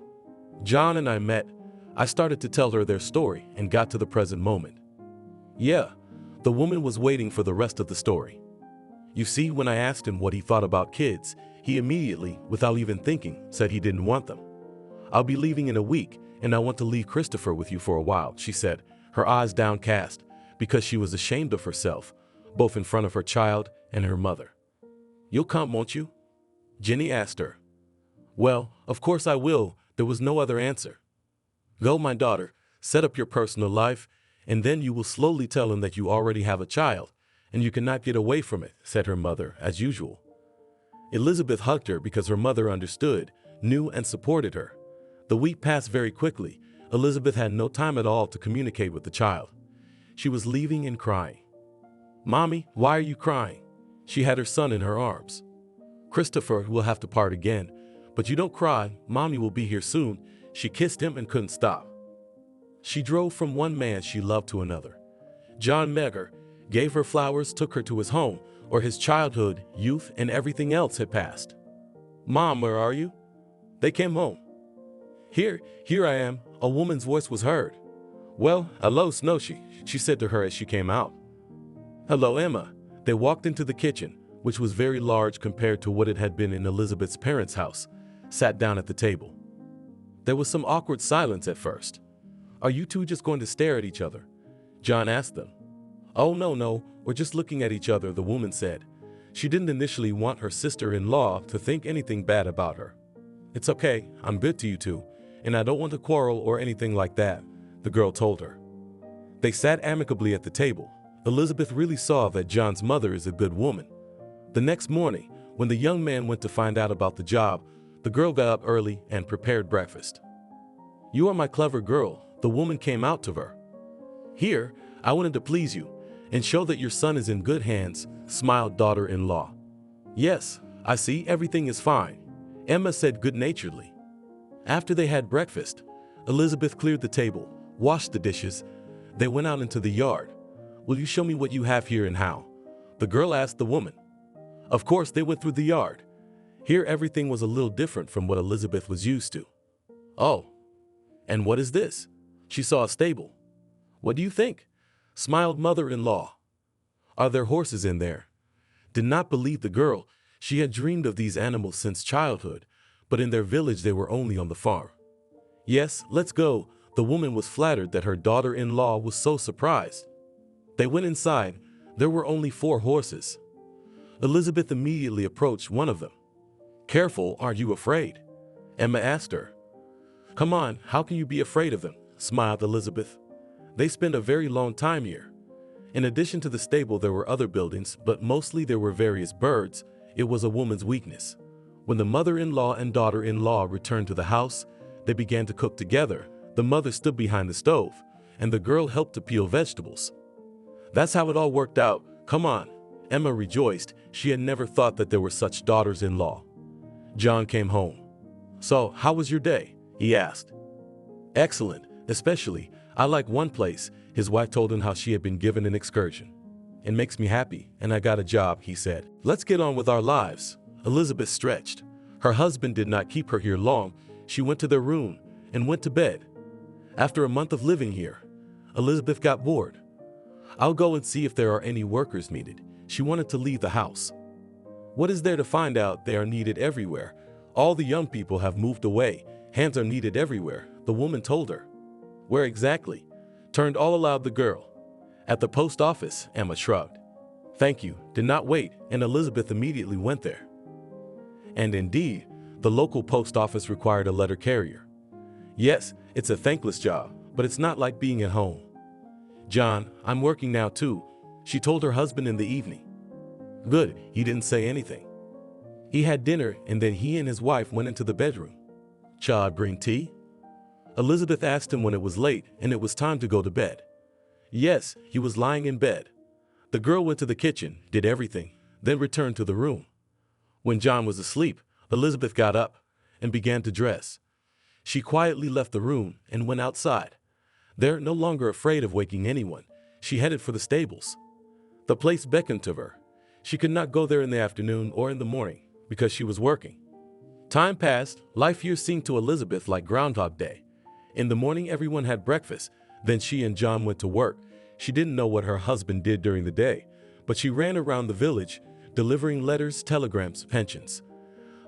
S2: John and I met. I started to tell her their story and got to the present moment. Yeah, the woman was waiting for the rest of the story. You see, when I asked him what he thought about kids, he immediately, without even thinking, said he didn't want them. I'll be leaving in a week, and I want to leave Christopher with you for a while, she said, her eyes downcast, because she was ashamed of herself, both in front of her child and her mother. You'll come, won't you? Ginny asked her. Well, of course I will. There was no other answer. Go, my daughter, set up your personal life, and then you will slowly tell him that you already have a child, and you cannot get away from it, said her mother, as usual. Elizabeth hugged her because her mother understood, knew, and supported her. The week passed very quickly. Elizabeth had no time at all to communicate with the child. She was leaving and crying. Mommy, why are you crying? She had her son in her arms. Christopher will have to part again, but you don't cry, Mommy will be here soon. She kissed him and couldn't stop. She drove from one man she loved to another. John met her, gave her flowers, took her to his home, where his childhood, youth, and everything else had passed. Mom, where are you? They came home. Here I am, a woman's voice was heard. Well, hello, Snowshy, she said to her as she came out. Hello, Emma. They walked into the kitchen, which was very large compared to what it had been in Elizabeth's parents' house, sat down at the table. There was some awkward silence at first. Are you two just going to stare at each other? John asked them. Oh, no, we're just looking at each other, the woman said. She didn't initially want her sister-in-law to think anything bad about her. It's okay, I'm good to you two, and I don't want to quarrel or anything like that, the girl told her. They sat amicably at the table. Elizabeth really saw that John's mother is a good woman. The next morning, when the young man went to find out about the job, the girl got up early and prepared breakfast. You are my clever girl, the woman came out to her. Here, I wanted to please you and show that your son is in good hands, smiled daughter-in-law. Yes, I see, everything is fine, Emma said good-naturedly. After they had breakfast, Elizabeth cleared the table, washed the dishes. They went out into the yard. Will you show me what you have here and how? The girl asked the woman. Of course, they went through the yard. Here everything was a little different from what Elizabeth was used to. Oh, and what is this? She saw a stable. What do you think? Smiled mother-in-law. Are there horses in there? Did not believe the girl. She had dreamed of these animals since childhood, but in their village they were only on the farm. Yes, let's go. The woman was flattered that her daughter-in-law was so surprised. They went inside. There were only 4 horses. Elizabeth immediately approached one of them. Careful, aren't you afraid? Emma asked her. Come on, how can you be afraid of them? Smiled Elizabeth. They spend a very long time here. In addition to the stable, there were other buildings, but mostly there were various birds. It was a woman's weakness. When the mother-in-law and daughter-in-law returned to the house, they began to cook together. The mother stood behind the stove, and the girl helped to peel vegetables. That's how it all worked out. Come on. Emma rejoiced. She had never thought that there were such daughters-in-law. John came home. So, how was your day? He asked. Excellent, especially, I like one place. His wife told him how she had been given an excursion. It makes me happy, and I got a job, he said. Let's get on with our lives. Elizabeth stretched. Her husband did not keep her here long. She went to their room and went to bed. After a month of living here, Elizabeth got bored. I'll go and see if there are any workers needed. She wanted to leave the house. What is there to find out? They are needed everywhere. All the young people have moved away. Hands are needed everywhere, the woman told her. Where exactly? Turned all aloud the girl. At the post office, Emma shrugged. Thank you, did not wait, and Elizabeth immediately went there. And indeed, the local post office required a letter carrier. Yes, it's a thankless job, but it's not like being at home. John, I'm working now too, she told her husband in the evening. Good, he didn't say anything. He had dinner and then he and his wife went into the bedroom. Shall I bring tea? Elizabeth asked him when it was late and it was time to go to bed. Yes, he was lying in bed. The girl went to the kitchen, did everything, then returned to the room. When John was asleep, Elizabeth got up and began to dress. She quietly left the room and went outside. There, no longer afraid of waking anyone, she headed for the stables. The place beckoned to her. She could not go there in the afternoon or in the morning because she was working. Time passed. Life here seemed to Elizabeth like Groundhog Day. In the morning, everyone had breakfast. Then she and John went to work. She didn't know what her husband did during the day, but she ran around the village, delivering letters, telegrams, pensions.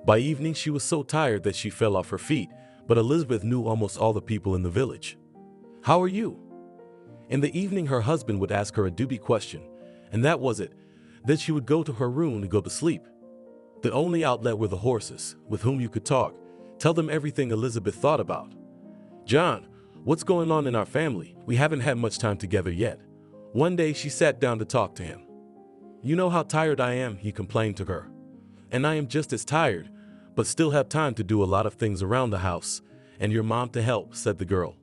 S2: By evening, she was so tired that she fell off her feet, but Elizabeth knew almost all the people in the village. How are you? In the evening, her husband would ask her a duty question, and that was it. Then she would go to her room and go to sleep. The only outlet were the horses, with whom you could talk, tell them everything Elizabeth thought about. John, what's going on in our family? We haven't had much time together yet. One day she sat down to talk to him. You know how tired I am, he complained to her. And I am just as tired, but still have time to do a lot of things around the house, and your mom to help, said the girl.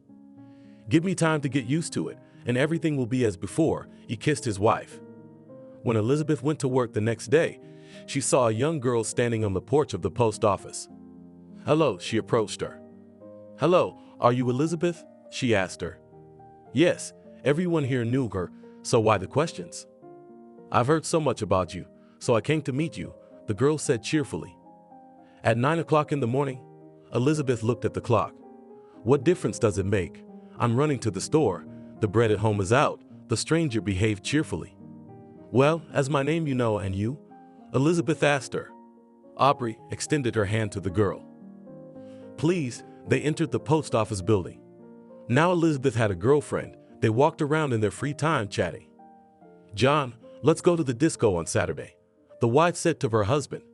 S2: Give me time to get used to it, and everything will be as before, he kissed his wife. When Elizabeth went to work the next day, she saw a young girl standing on the porch of the post office. Hello, she approached her. Hello, are you Elizabeth? She asked her. Yes, everyone here knew her, so why the questions? I've heard so much about you, so I came to meet you, the girl said cheerfully. At 9 o'clock in the morning, Elizabeth looked at the clock. What difference does it make? I'm running to the store. The bread at home is out. The stranger behaved cheerfully. Well, as my name you know, and you? Elizabeth asked her. Aubrey extended her hand to the girl. Please, they entered the post office building. Now Elizabeth had a girlfriend. They walked around in their free time chatting. John, let's go to the disco on Saturday, the wife said to her husband.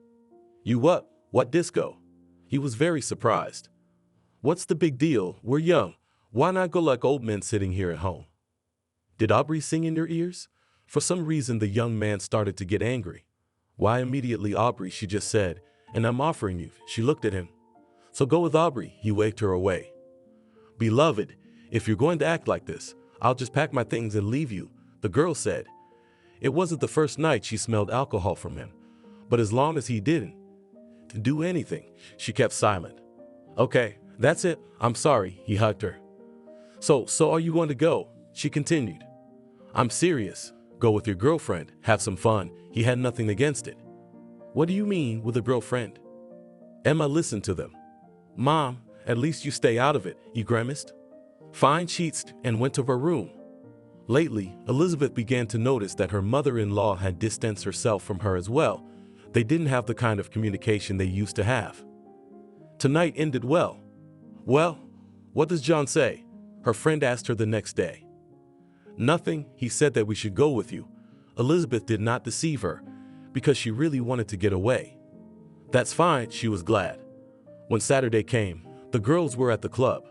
S2: You what? What disco? He was very surprised. What's the big deal? We're young. Why not go like old men sitting here at home? Did Aubrey sing in your ears? For some reason, the young man started to get angry. Why immediately Aubrey, she just said, and I'm offering you. She looked at him. So go with Aubrey, he waved her away. Beloved, if you're going to act like this, I'll just pack my things and leave you, the girl said. It wasn't the first night she smelled alcohol from him, but as long as he didn't do anything, she kept silent. Okay, that's it. I'm sorry, he hugged her. So are you going to go? She continued. I'm serious. Go with your girlfriend, have some fun. He had nothing against it. What do you mean with a girlfriend? Emma listened to them. Mom, at least you stay out of it, he grimaced. Fine, she and went to her room. Lately, Elizabeth began to notice that her mother-in-law had distanced herself from her as well. They didn't have the kind of communication they used to have. Tonight ended well. Well, what does John say? Her friend asked her the next day. Nothing, he said that we should go with you. Elizabeth did not deceive her, because she really wanted to get away. That's fine, she was glad. When Saturday came, The girls were at the club.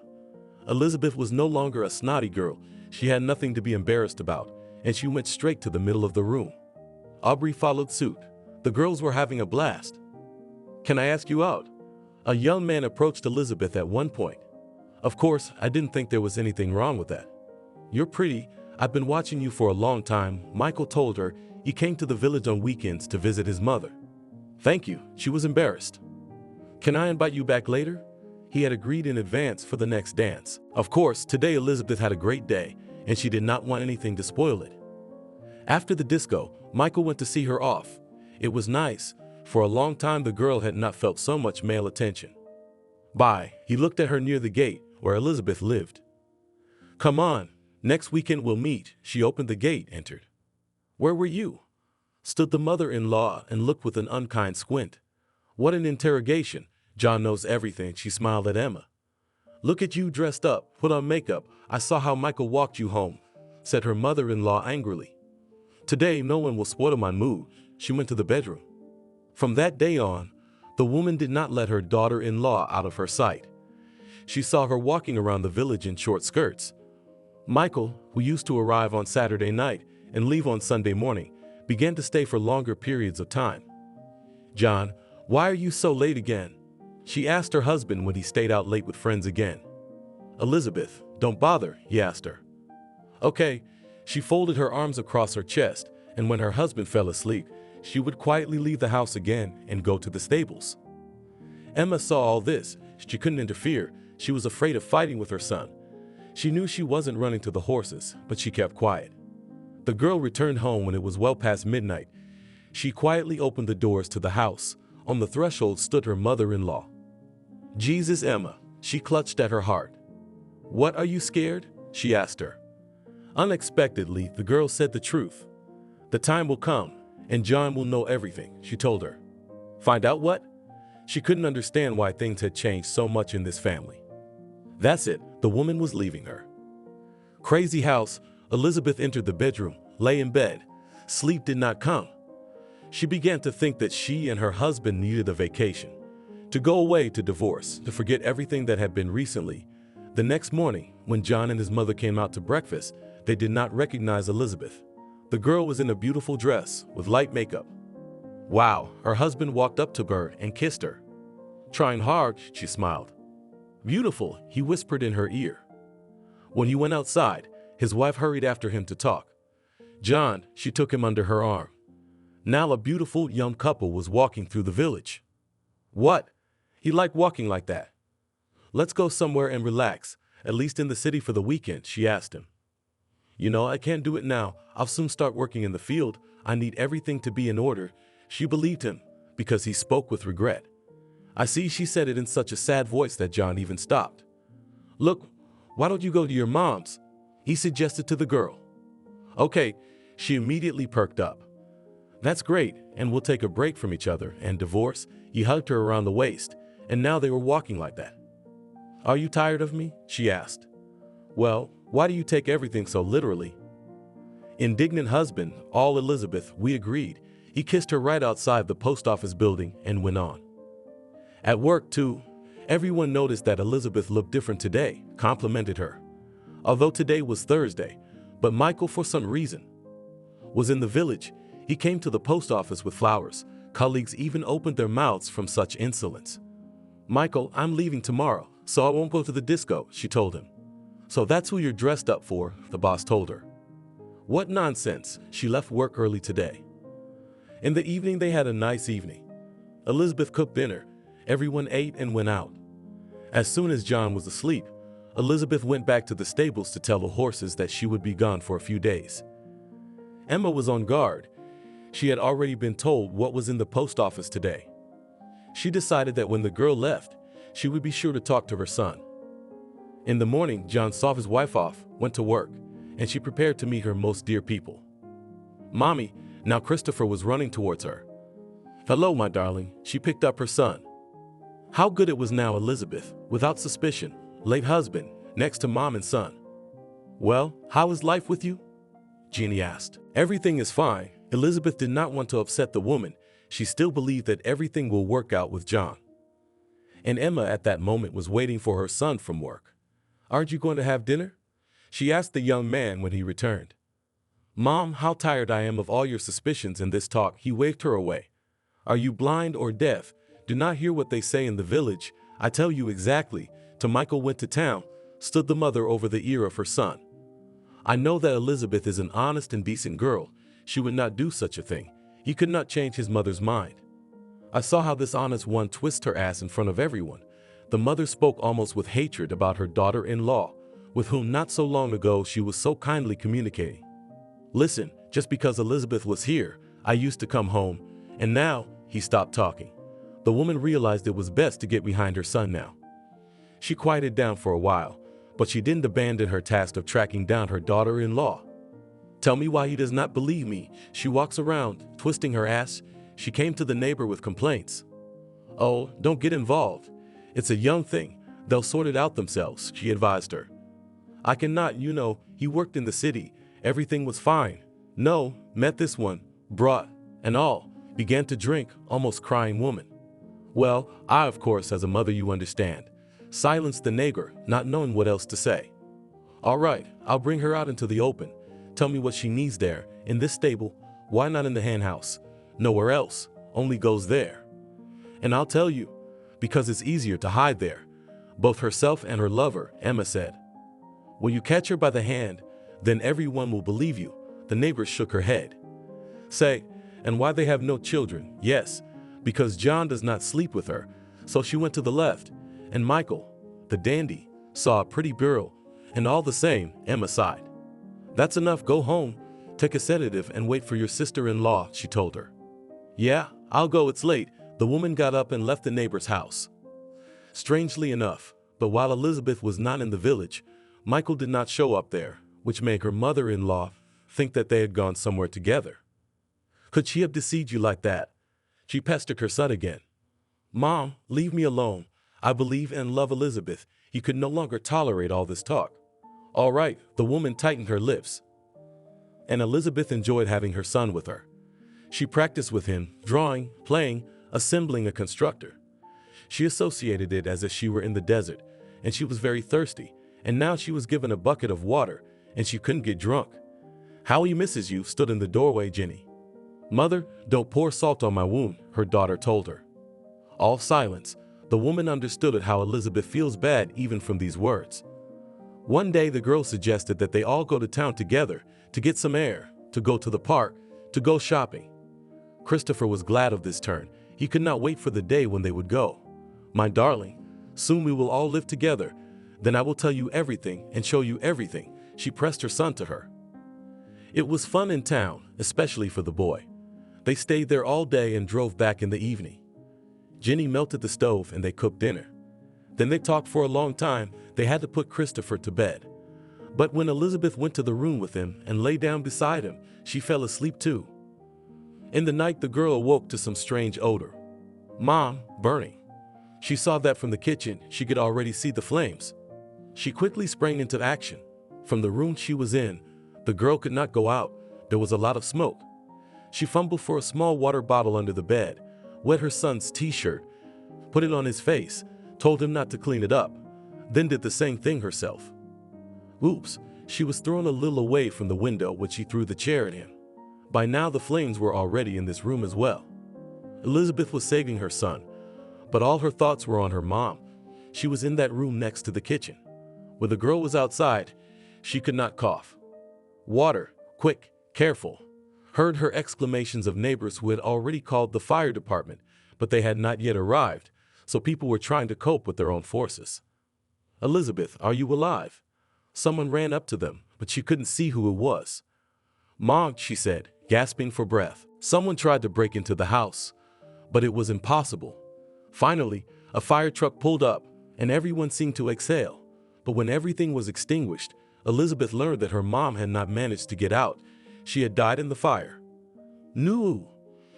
S2: Elizabeth was no longer a snotty girl. She had nothing to be embarrassed about, and she went straight to the middle of the room. Aubrey followed suit. The girls were having a blast. "Can I ask you out?" A young man approached Elizabeth at one point. "Of course, I didn't think there was anything wrong with that. You're pretty. I've been watching you for a long time," Michael told her. He came to the village on weekends to visit his mother. "Thank you," she was embarrassed. "Can I invite you back later?" He had agreed in advance for the next dance. Of course, today Elizabeth had a great day, and she did not want anything to spoil it. After the disco, Michael went to see her off. It was nice. For a long time the girl had not felt so much male attention. Bye. He looked at her near the gate where Elizabeth lived. "Come on. Next weekend we'll meet." She opened the gate, entered. "Where were you?" Stood the mother-in-law and looked with an unkind squint. "What an interrogation. John knows everything." She smiled at Emma. "Look at you dressed up, put on makeup. I saw how Michael walked you home," said her mother-in-law angrily. "Today no one will spoil my mood." She went to the bedroom. From that day on, the woman did not let her daughter-in-law out of her sight. She saw her walking around the village in short skirts. Michael, who used to arrive on Saturday night and leave on Sunday morning, began to stay for longer periods of time. "John, why are you so late again?" she asked her husband when he stayed out late with friends again. "Elizabeth, don't bother," he asked her. "Okay." She folded her arms across her chest, and when her husband fell asleep, she would quietly leave the house again and go to the stables. Emma saw all this. She couldn't interfere. She was afraid of fighting with her son. She knew she wasn't running to the horses, but she kept quiet. The girl returned home when it was well past midnight. She quietly opened the doors to the house. On the threshold stood her mother-in-law. "Jesus, Emma," she clutched at her heart. "What, are you scared?" she asked her. Unexpectedly, the girl said the truth. "The time will come, and John will know everything," she told her. "Find out what?" She couldn't understand why things had changed so much in this family. That's it, the woman was leaving her. Crazy house. Elizabeth entered the bedroom, lay in bed. Sleep did not come. She began to think that she and her husband needed a vacation. To go away, to divorce, to forget everything that had been recently. The next morning, when John and his mother came out to breakfast, they did not recognize Elizabeth. The girl was in a beautiful dress with light makeup. Wow, her husband walked up to her and kissed her. Trying hard, she smiled. Beautiful, he whispered in her ear. When he went outside, his wife hurried after him to talk. John, she took him under her arm. Now a beautiful young couple was walking through the village. What? He liked walking like that. Let's go somewhere and relax, at least in the city for the weekend, she asked him. You know, I can't do it now. I'll soon start working in the field. I need everything to be in order. She believed him, because he spoke with regret. I see, she said it in such a sad voice that John even stopped. Look, why don't you go to your mom's? He suggested to the girl. Okay, she immediately perked up. That's great, and we'll take a break from each other and divorce. He hugged her around the waist, and now they were walking like that. Are you tired of me? She asked. Well, why do you take everything so literally? Indignant husband, all Elizabeth, we agreed. He kissed her right outside the post office building and went on. At work, too, everyone noticed that Elizabeth looked different today, complimented her. Although today was Thursday, but Michael, for some reason, was in the village. He came to the post office with flowers. Colleagues even opened their mouths from such insolence. Michael, I'm leaving tomorrow, so I won't go to the disco, she told him. So that's who you're dressed up for, the boss told her. What nonsense. She left work early today. In the evening, they had a nice evening. Elizabeth cooked dinner. Everyone ate and went out. As soon as John was asleep, Elizabeth went back to the stables to tell the horses that she would be gone for a few days. Emma was on guard. She had already been told what was in the post office today. She decided that when the girl left, she would be sure to talk to her son. In the morning, John saw his wife off, went to work, and she prepared to meet her most dear people. Mommy, now Christopher was running towards her. Hello, my darling. She picked up her son. How good it was now, Elizabeth, without suspicion, late husband, next to mom and son. Well, how is life with you? Jeannie asked. Everything is fine. Elizabeth did not want to upset the woman. She still believed that everything will work out with John. and Emma at that moment was waiting for her son from work. "Aren't you going to have dinner?" she asked the young man when he returned. "Mom, how tired I am of all your suspicions and this talk." He waved her away. "Are you blind or deaf? Do not hear what they say in the village. I tell you exactly. Till Michael went to town, stood the mother over the ear of her son. I know that Elizabeth is an honest and decent girl. She would not do such a thing. He could not change his mother's mind. I saw how this honest one twist her ass in front of everyone." The mother spoke almost with hatred about her daughter-in-law, with whom not so long ago she was so kindly communicating. "Listen, just because Elizabeth was here, I used to come home, and now," he stopped talking. The woman realized it was best to get behind her son now. She quieted down for a while, but she didn't abandon her task of tracking down her daughter-in-law. "Tell me why he does not believe me." She walks around, twisting her ass. She came to the neighbor with complaints. "Oh, don't get involved. It's a young thing. They'll sort it out themselves," she advised her. "I cannot, he worked in the city. Everything was fine. No, met this one, brought, and all, began to drink," almost crying woman. "Well, I, of course, as a mother, you understand," silenced the neighbor, not knowing what else to say. "All right, I'll bring her out into the open. Tell me what she needs there, in this stable. Why not in the hen house? Nowhere else, only goes there. And I'll tell you, because it's easier to hide there." Both herself and her lover, Emma said. "When you catch her by the hand, then everyone will believe you." The neighbor shook her head. "Say, and why they have no children? Yes, because John does not sleep with her." So she went to the left, and Michael, the dandy, saw a pretty girl, and all the same, Emma sighed. "That's enough, go home, take a sedative and wait for your sister-in-law," she told her. "Yeah, I'll go, it's late." The woman got up and left the neighbor's house. Strangely enough, but while Elizabeth was not in the village, Michael did not show up there, which made her mother-in-law think that they had gone somewhere together. Could she have deceived you like that? She pestered her son again. "Mom, leave me alone. I believe and love Elizabeth." He could no longer tolerate all this talk. "All right," the woman tightened her lips. And Elizabeth enjoyed having her son with her. She practiced with him, drawing, playing, assembling a constructor. She associated it as if she were in the desert, and she was very thirsty, and now she was given a bucket of water, and she couldn't get drunk. "How he misses you," stood in the doorway Jenny. "Mother, don't pour salt on my wound," her daughter told her. All silence. The woman understood how Elizabeth feels bad even from these words. One day the girl suggested that they all go to town together, to get some air, to go to the park, to go shopping. Christopher was glad of this turn. He could not wait for the day when they would go. "My darling, soon we will all live together. Then I will tell you everything and show you everything." She pressed her son to her. It was fun in town, especially for the boy. They stayed there all day and drove back in the evening. Jenny melted the stove and they cooked dinner. Then they talked for a long time. They had to put Christopher to bed. But when Elizabeth went to the room with him and lay down beside him, she fell asleep too. In the night, the girl awoke to some strange odor. "Mom, burning." She saw that from the kitchen. She could already see the flames. She quickly sprang into action. From the room she was in, the girl could not go out. There was a lot of smoke. She fumbled for a small water bottle under the bed, wet her son's t-shirt, put it on his face, told him not to clean it up, then did the same thing herself. Oops, she was thrown a little away from the window when she threw the chair at him. By now the flames were already in this room as well. Elizabeth was saving her son, but all her thoughts were on her mom. She was in that room next to the kitchen. When the girl was outside, she could not cough. "Water, quick, careful," heard her exclamations of neighbors who had already called the fire department, but they had not yet arrived, so people were trying to cope with their own forces. "Elizabeth, are you alive?" Someone ran up to them, but she couldn't see who it was. "Mom," she said, gasping for breath. Someone tried to break into the house, but it was impossible. Finally, a fire truck pulled up, and everyone seemed to exhale. But when everything was extinguished, Elizabeth learned that her mom had not managed to get out. She had died in the fire. No!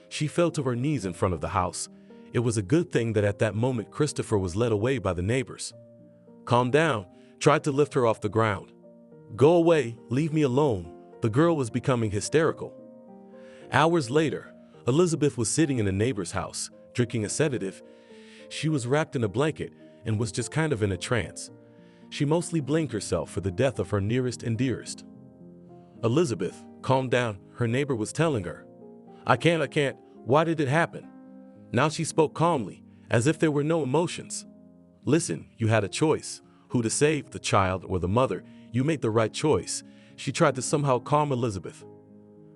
S2: She fell to her knees in front of the house. It was a good thing that at that moment Christopher was led away by the neighbors. "Calm down," tried to lift her off the ground. "Go away, leave me alone." The girl was becoming hysterical. Hours later, Elizabeth was sitting in a neighbor's house, drinking a sedative. She was wrapped in a blanket and was just kind of in a trance. She mostly blamed herself for the death of her nearest and dearest. Elizabeth, calm down, her neighbor was telling her. I can't, why did it happen? Now she spoke calmly, as if there were no emotions. Listen, you had a choice, who to save, the child or the mother. You made the right choice. She tried to somehow calm Elizabeth.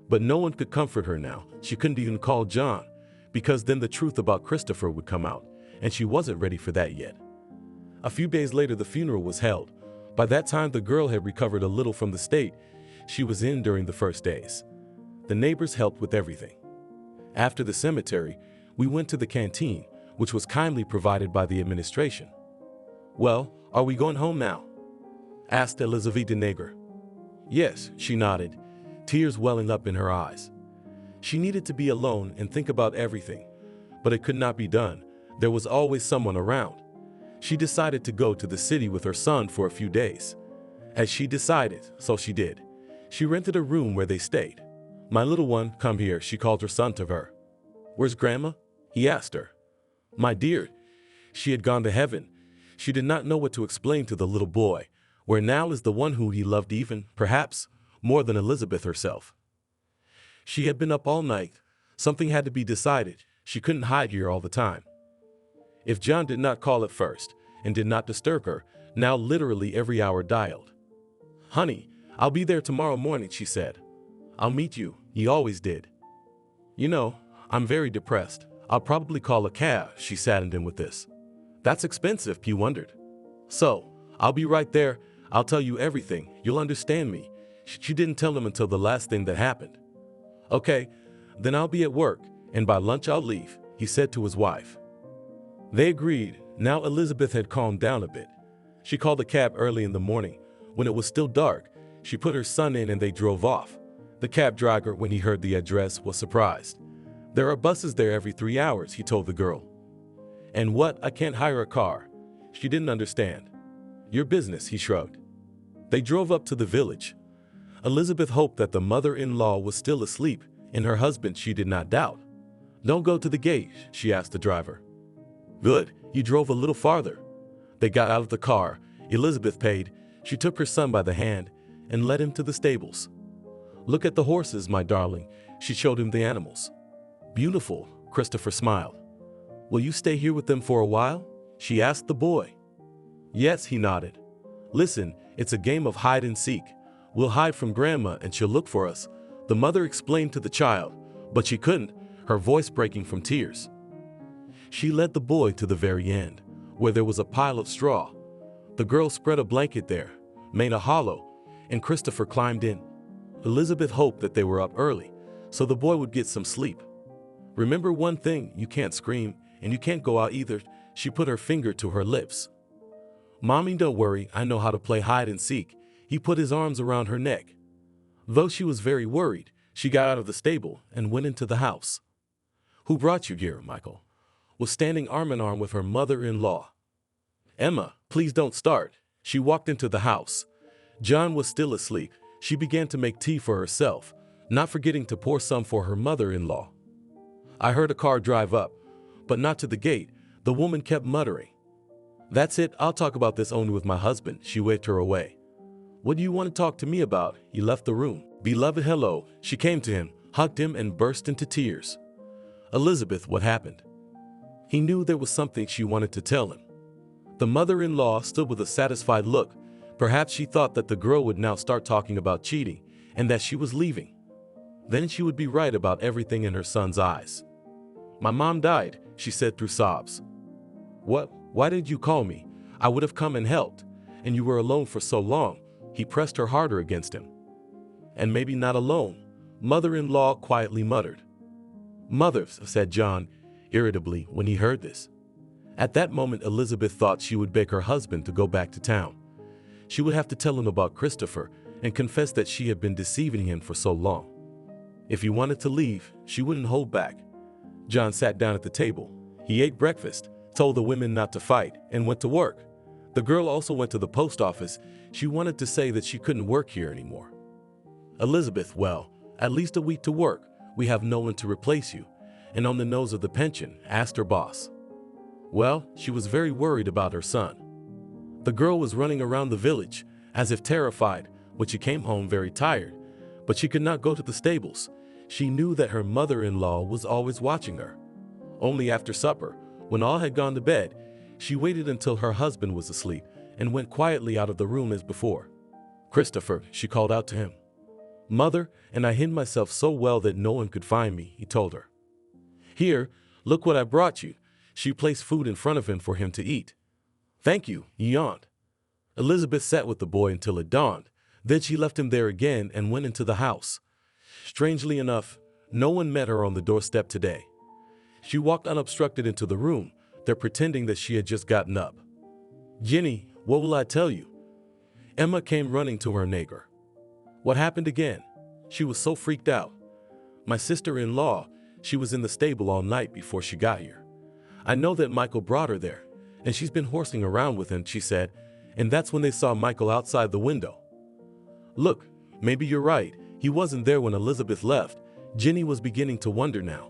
S2: But no one could comfort her now. She couldn't even call John, because then the truth about Christopher would come out, and she wasn't ready for that yet. A few days later, the funeral was held. By that time, the girl had recovered a little from the state she was in during the first days. The neighbors helped with everything. After the cemetery, we went to the canteen, which was kindly provided by the administration. Well, are we going home now? Asked Elizaveta Neger. Yes, she nodded, tears welling up in her eyes. She needed to be alone and think about everything, but it could not be done. There was always someone around. She decided to go to the city with her son for a few days. As she decided, so she did. She rented a room where they stayed. My little one, come here, she called her son to her. Where's Grandma? He asked her. My dear, she had gone to heaven. She did not know what to explain to the little boy, where now is the one who he loved even, perhaps, more than Elizabeth herself. She had been up all night. Something had to be decided. She couldn't hide here all the time. If John did not call at first and did not disturb her, now literally every hour dialed. Honey, I'll be there tomorrow morning, she said. I'll meet you, he always did. You know, I'm very depressed. I'll probably call a cab, she saddened him with this. That's expensive, he wondered. So, I'll be right there. I'll tell you everything. You'll understand me. She didn't tell him until the last thing that happened. Okay, then I'll be at work, and by lunch I'll leave, he said to his wife. They agreed. Now Elizabeth had calmed down a bit. She called a cab early in the morning. When it was still dark, she put her son in and they drove off. The cab driver, when he heard the address, was surprised. There are buses there every 3 hours, he told the girl. And what? I can't hire a car. She didn't understand. Your business, he shrugged. They drove up to the village. Elizabeth hoped that the mother-in-law was still asleep, and her husband she did not doubt. Don't go to the gate, she asked the driver. Good, he drove a little farther. They got out of the car. Elizabeth paid. She took her son by the hand and led him to the stables. Look at the horses, my darling. She showed him the animals. Beautiful, Christopher smiled. Will you stay here with them for a while? She asked the boy. Yes, he nodded. Listen, it's a game of hide and seek. We'll hide from Grandma and she'll look for us, the mother explained to the child, but she couldn't, her voice breaking from tears. She led the boy to the very end, where there was a pile of straw. The girl spread a blanket there, made a hollow, and Christopher climbed in. Elizabeth hoped that they were up early, so the boy would get some sleep. Remember one thing, you can't scream, and you can't go out either. She put her finger to her lips. Mommy, don't worry, I know how to play hide and seek. He put his arms around her neck. Though she was very worried, she got out of the stable and went into the house. Who brought you here, Michael? Was standing arm in arm with her mother-in-law. Emma, please don't start. She walked into the house. John was still asleep. She began to make tea for herself, not forgetting to pour some for her mother-in-law. I heard a car drive up, but not to the gate. The woman kept muttering. That's it, I'll talk about this only with my husband. She waved her away. What do you want to talk to me about? He left the room. Beloved, hello. She came to him, hugged him, and burst into tears. Elizabeth, what happened? He knew there was something she wanted to tell him. The mother-in-law stood with a satisfied look. Perhaps she thought that the girl would now start talking about cheating and that she was leaving. Then she would be right about everything in her son's eyes. My mom died, she said through sobs. What? Why did you call me? I would have come and helped. And you were alone for so long. He pressed her harder against him. And maybe not alone, mother-in-law quietly muttered. Mother, said John irritably when he heard this. At that moment, Elizabeth thought she would beg her husband to go back to town. She would have to tell him about Christopher and confess that she had been deceiving him for so long. If he wanted to leave, she wouldn't hold back. John sat down at the table. He ate breakfast, told the women not to fight, and went to work. The girl also went to the post office. She wanted to say that she couldn't work here anymore. Elizabeth, well, at least a week to work. We have no one to replace you. And on the nose of the pension, asked her boss. Well, she was very worried about her son. The girl was running around the village, as if terrified, when she came home very tired, but she could not go to the stables. She knew that her mother-in-law was always watching her. Only after supper, when all had gone to bed, she waited until her husband was asleep and went quietly out of the room as before. "Christopher," she called out to him. "Mother, and I hid myself so well that no one could find me," he told her. "Here, look what I brought you." She placed food in front of him for him to eat. "Thank you," he yawned. Elizabeth sat with the boy until it dawned. Then she left him there again and went into the house. Strangely enough, no one met her on the doorstep today. She walked unobstructed into the room, there pretending that she had just gotten up. "Jenny, what will I tell you?" Emma came running to her neighbor. "What happened again?" She was so freaked out. "My sister-in-law, she was in the stable all night before she got here. I know that Michael brought her there, and she's been horsing around with him," she said, "and that's when they saw Michael outside the window." "Look, maybe you're right. He wasn't there when Elizabeth left." Jenny was beginning to wonder now.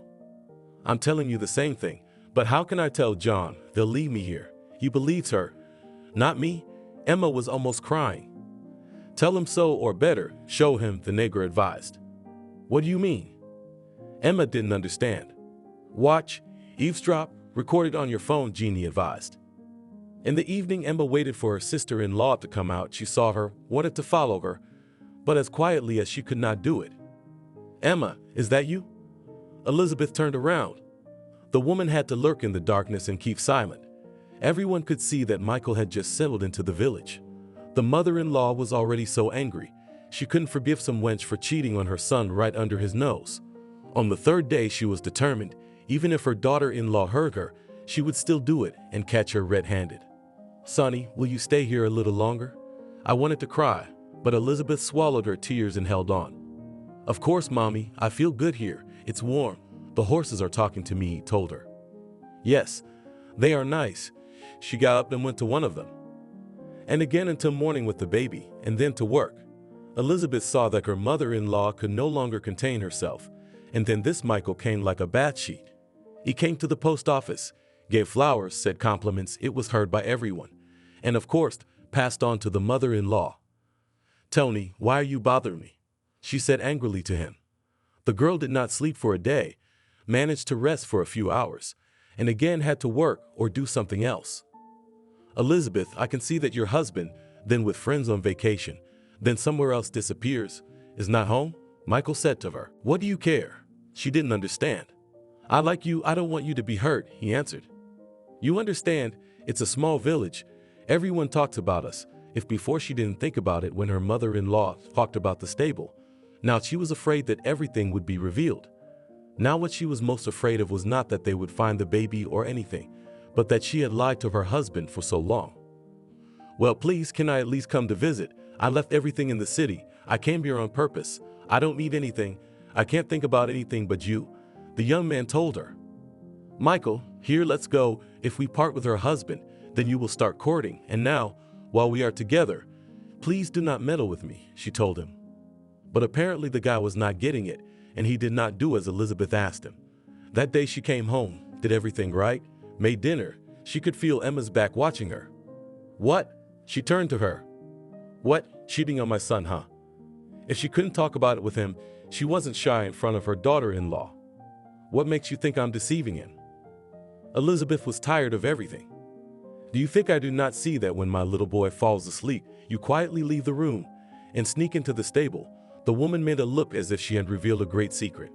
S2: "I'm telling you the same thing, but how can I tell John? They'll leave me here." He believes her. "Not me." Emma was almost crying. "Tell him so, or better, show him," the neighbor advised. "What do you mean?" Emma didn't understand. "Watch, eavesdrop, record it on your phone," Jeannie advised. In the evening, Emma waited for her sister-in-law to come out. She saw her, wanted to follow her, but as quietly as she could not do it. "Emma, is that you?" Elizabeth turned around. The woman had to lurk in the darkness and keep silent. Everyone could see that Michael had just settled into the village. The mother-in-law was already so angry. She couldn't forgive some wench for cheating on her son right under his nose. On the third day, she was determined, even if her daughter-in-law heard her, she would still do it and catch her red-handed. "Sonny, will you stay here a little longer?" I wanted to cry, but Elizabeth swallowed her tears and held on. "Of course, Mommy, I feel good here. It's warm. The horses are talking to me," he told her. "Yes, they are nice." She got up and went to one of them. And again until morning with the baby, and then to work. Elizabeth saw that her mother-in-law could no longer contain herself, and then this Michael came like a bad sheet. He came to the post office, gave flowers, said compliments. It was heard by everyone, and of course, passed on to the mother-in-law. "Tony, why are you bothering me?" she said angrily to him. The girl did not sleep for a day, managed to rest for a few hours, and again had to work or do something else. "Elizabeth, I can see that your husband, then with friends on vacation, then somewhere else disappears, is not home," Michael said to her. "What do you care?" She didn't understand. "I like you, I don't want you to be hurt," he answered. "You understand, it's a small village. Everyone talks about us." If before she didn't think about it when her mother-in-law talked about the stable, now she was afraid that everything would be revealed. Now what she was most afraid of was not that they would find the baby or anything, but that she had lied to her husband for so long. "Well, please, can I at least come to visit? I left everything in the city. I came here on purpose. I don't need anything. I can't think about anything but you," the young man told her. "Michael, here, let's go. If we part with her husband, then you will start courting, and now, while we are together, please do not meddle with me," she told him. But apparently the guy was not getting it, and he did not do as Elizabeth asked him. That day she came home, did everything right, made dinner. She could feel Emma's back watching her. "What?" She turned to her. "What? Cheating on my son, huh?" If she couldn't talk about it with him, she wasn't shy in front of her daughter-in-law. "What makes you think I'm deceiving him?" Elizabeth was tired of everything. "Do you think I do not see that when my little boy falls asleep, you quietly leave the room and sneak into the stable?" The woman made a look as if she had revealed a great secret.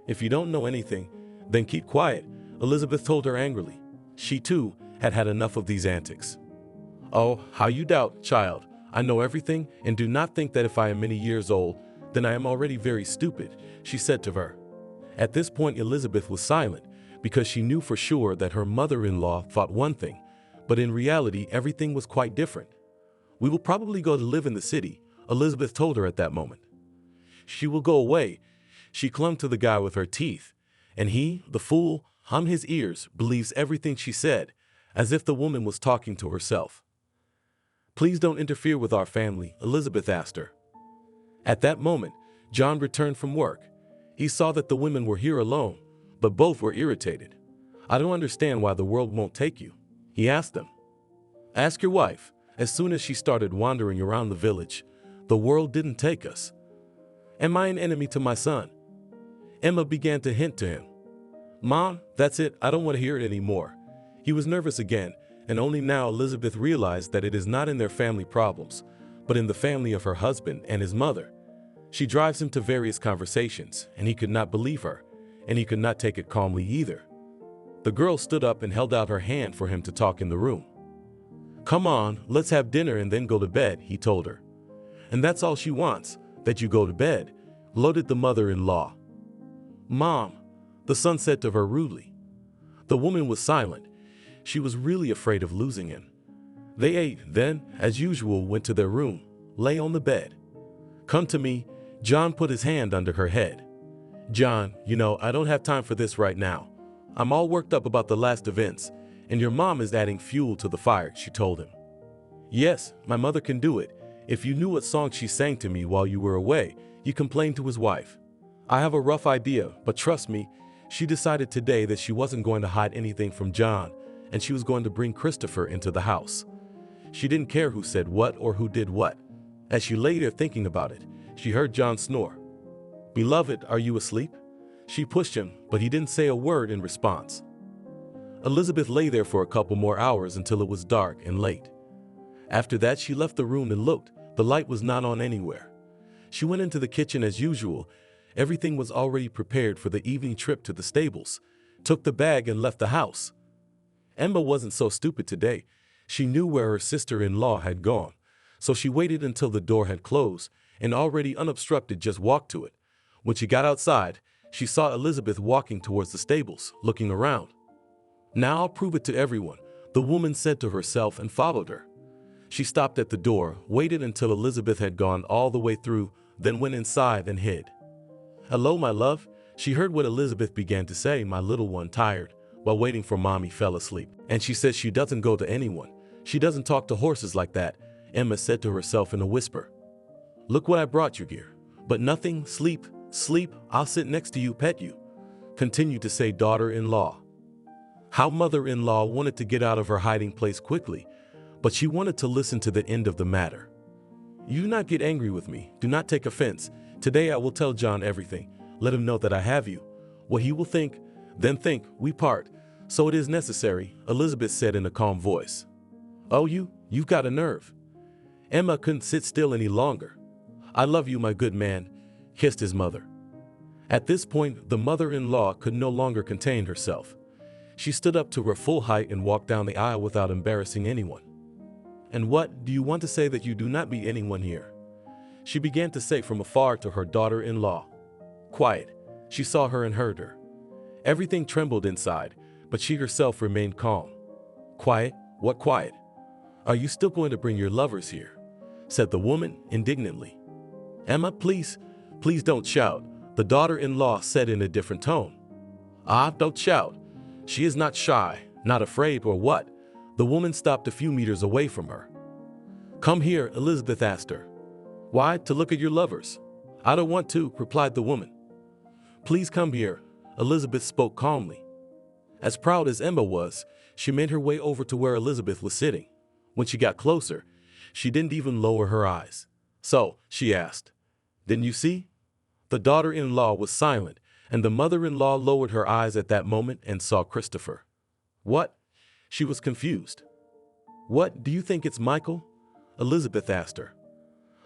S2: "If you don't know anything, then keep quiet," Elizabeth told her angrily. She too had had enough of these antics. "Oh, how you doubt, child. I know everything, and do not think that if I am many years old, then I am already very stupid," she said to her. At this point, Elizabeth was silent because she knew for sure that her mother-in-law thought one thing, but in reality, everything was quite different. "We will probably go to live in the city," Elizabeth told her at that moment. "She will go away." She clung to the guy with her teeth, and he, the fool, hummed his ears, believes everything she said, as if the woman was talking to herself. "Please don't interfere with our family," Elizabeth asked her. At that moment, John returned from work. He saw that the women were here alone, but both were irritated. I don't understand why the world won't take you. He asked them. Ask your wife. As soon as she started wandering around the village, the world didn't take us. Am I an enemy to my son? Emma began to hint to him. Mom, that's it. I don't want to hear it anymore. He was nervous again, and only now Elizabeth realized that it is not in their family problems, but in the family of her husband and his mother. She drives him to various conversations, and he could not believe her, and he could not take it calmly either. The girl stood up and held out her hand for him to talk in the room. Come on, let's have dinner and then go to bed, he told her. And that's all she wants, that you go to bed, gloated the mother-in-law. Mom, the son said to her rudely. The woman was silent. She was really afraid of losing him. They ate, then, as usual, went to their room, lay on the bed. Come to me, John put his hand under her head. John, I don't have time for this right now. I'm all worked up about the last events, and your mom is adding fuel to the fire, she told him. Yes, my mother can do it. If you knew what song she sang to me while you were away, he complained to his wife. I have a rough idea, but trust me, she decided today that she wasn't going to hide anything from John, and she was going to bring Christopher into the house. She didn't care who said what or who did what. As she lay there thinking about it, she heard John snore. Beloved, are you asleep? She pushed him, but he didn't say a word in response. Elizabeth lay there for a couple more hours until it was dark and late. After that, she left the room and looked. The light was not on anywhere. She went into the kitchen as usual. Everything was already prepared for the evening trip to the stables, took the bag and left the house. Emma wasn't so stupid today. She knew where her sister-in-law had gone, so she waited until the door had closed and already unobstructed just walked to it. When she got outside, she saw Elizabeth walking towards the stables, looking around. Now I'll prove it to everyone, the woman said to herself and followed her. She stopped at the door, waited until Elizabeth had gone all the way through, then went inside and hid. Hello, my love. She heard what Elizabeth began to say, my little one tired, while waiting for mommy fell asleep. And she says she doesn't go to anyone. She doesn't talk to horses like that, Emma said to herself in a whisper. Look what I brought you here. But nothing, sleep, I'll sit next to you, pet you, continued to say daughter-in-law. How mother-in-law wanted to get out of her hiding place quickly, but she wanted to listen to the end of the matter. You do not get angry with me. Do not take offense. Today I will tell John everything. Let him know that I have you. What he will think, then think, we part. So it is necessary, Elizabeth said in a calm voice. Oh, you've got a nerve. Emma couldn't sit still any longer. I love you, my good man, kissed his mother. At this point, the mother-in-law could no longer contain herself. She stood up to her full height and walked down the aisle without embarrassing anyone. And what, do you want to say that you do not meet anyone here? She began to say from afar to her daughter-in-law. Quiet. She saw her and heard her. Everything trembled inside, but she herself remained calm. Quiet? What quiet? Are you still going to bring your lovers here? Said the woman indignantly. Emma, please don't shout, the daughter-in-law said in a different tone. Ah, don't shout. She is not shy, not afraid or what? The woman stopped a few meters away from her. Come here, Elizabeth asked her. Why? To look at your lovers. I don't want to, replied the woman. Please come here, Elizabeth spoke calmly. As proud as Emma was, she made her way over to where Elizabeth was sitting. When she got closer, she didn't even lower her eyes. So, she asked, didn't you see? The daughter-in-law was silent, and the mother-in-law lowered her eyes at that moment and saw Christopher. What? She was confused. What, do you think it's Michael? Elizabeth asked her.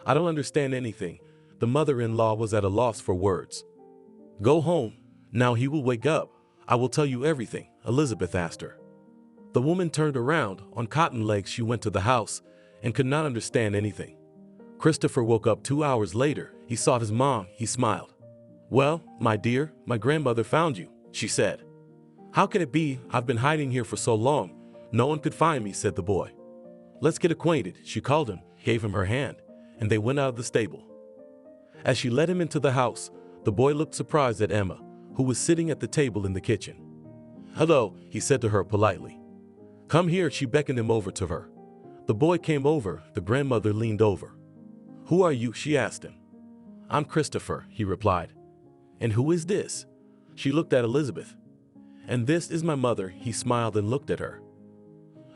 S2: I don't understand anything. The mother-in-law was at a loss for words. Go home. Now he will wake up. I will tell you everything, Elizabeth asked her. The woman turned around. On cotton legs she went to the house and could not understand anything. Christopher woke up 2 hours later. He saw his mom. He smiled. Well, my dear, my grandmother found you, she said. How can it be? I've been hiding here for so long. No one could find me, said the boy. Let's get acquainted, she called him, gave him her hand, and they went out of the stable. As she led him into the house, the boy looked surprised at Emma, who was sitting at the table in the kitchen. Hello, he said to her politely. Come here, she beckoned him over to her. The boy came over. The grandmother leaned over. Who are you? She asked him. I'm Christopher, he replied. And who is this? She looked at Elizabeth. "And this is my mother." He smiled and looked at her.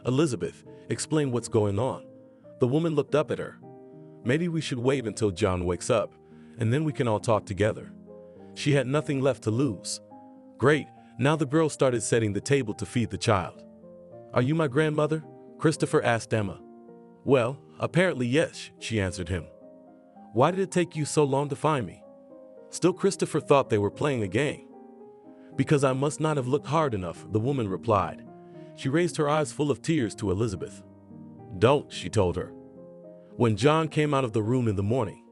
S2: "Elizabeth, explain what's going on." The woman looked up at her. "Maybe we should wait until John wakes up, and then we can all talk together." She had nothing left to lose. Great, now the girl started setting the table to feed the child. "Are you my grandmother?" Christopher asked Emma. "Well, apparently yes," she answered him. "Why did it take you so long to find me?" Still, Christopher thought they were playing a game. "Because I must not have looked hard enough," the woman replied. She raised her eyes full of tears to Elizabeth. "Don't," she told her. When John came out of the room in the morning,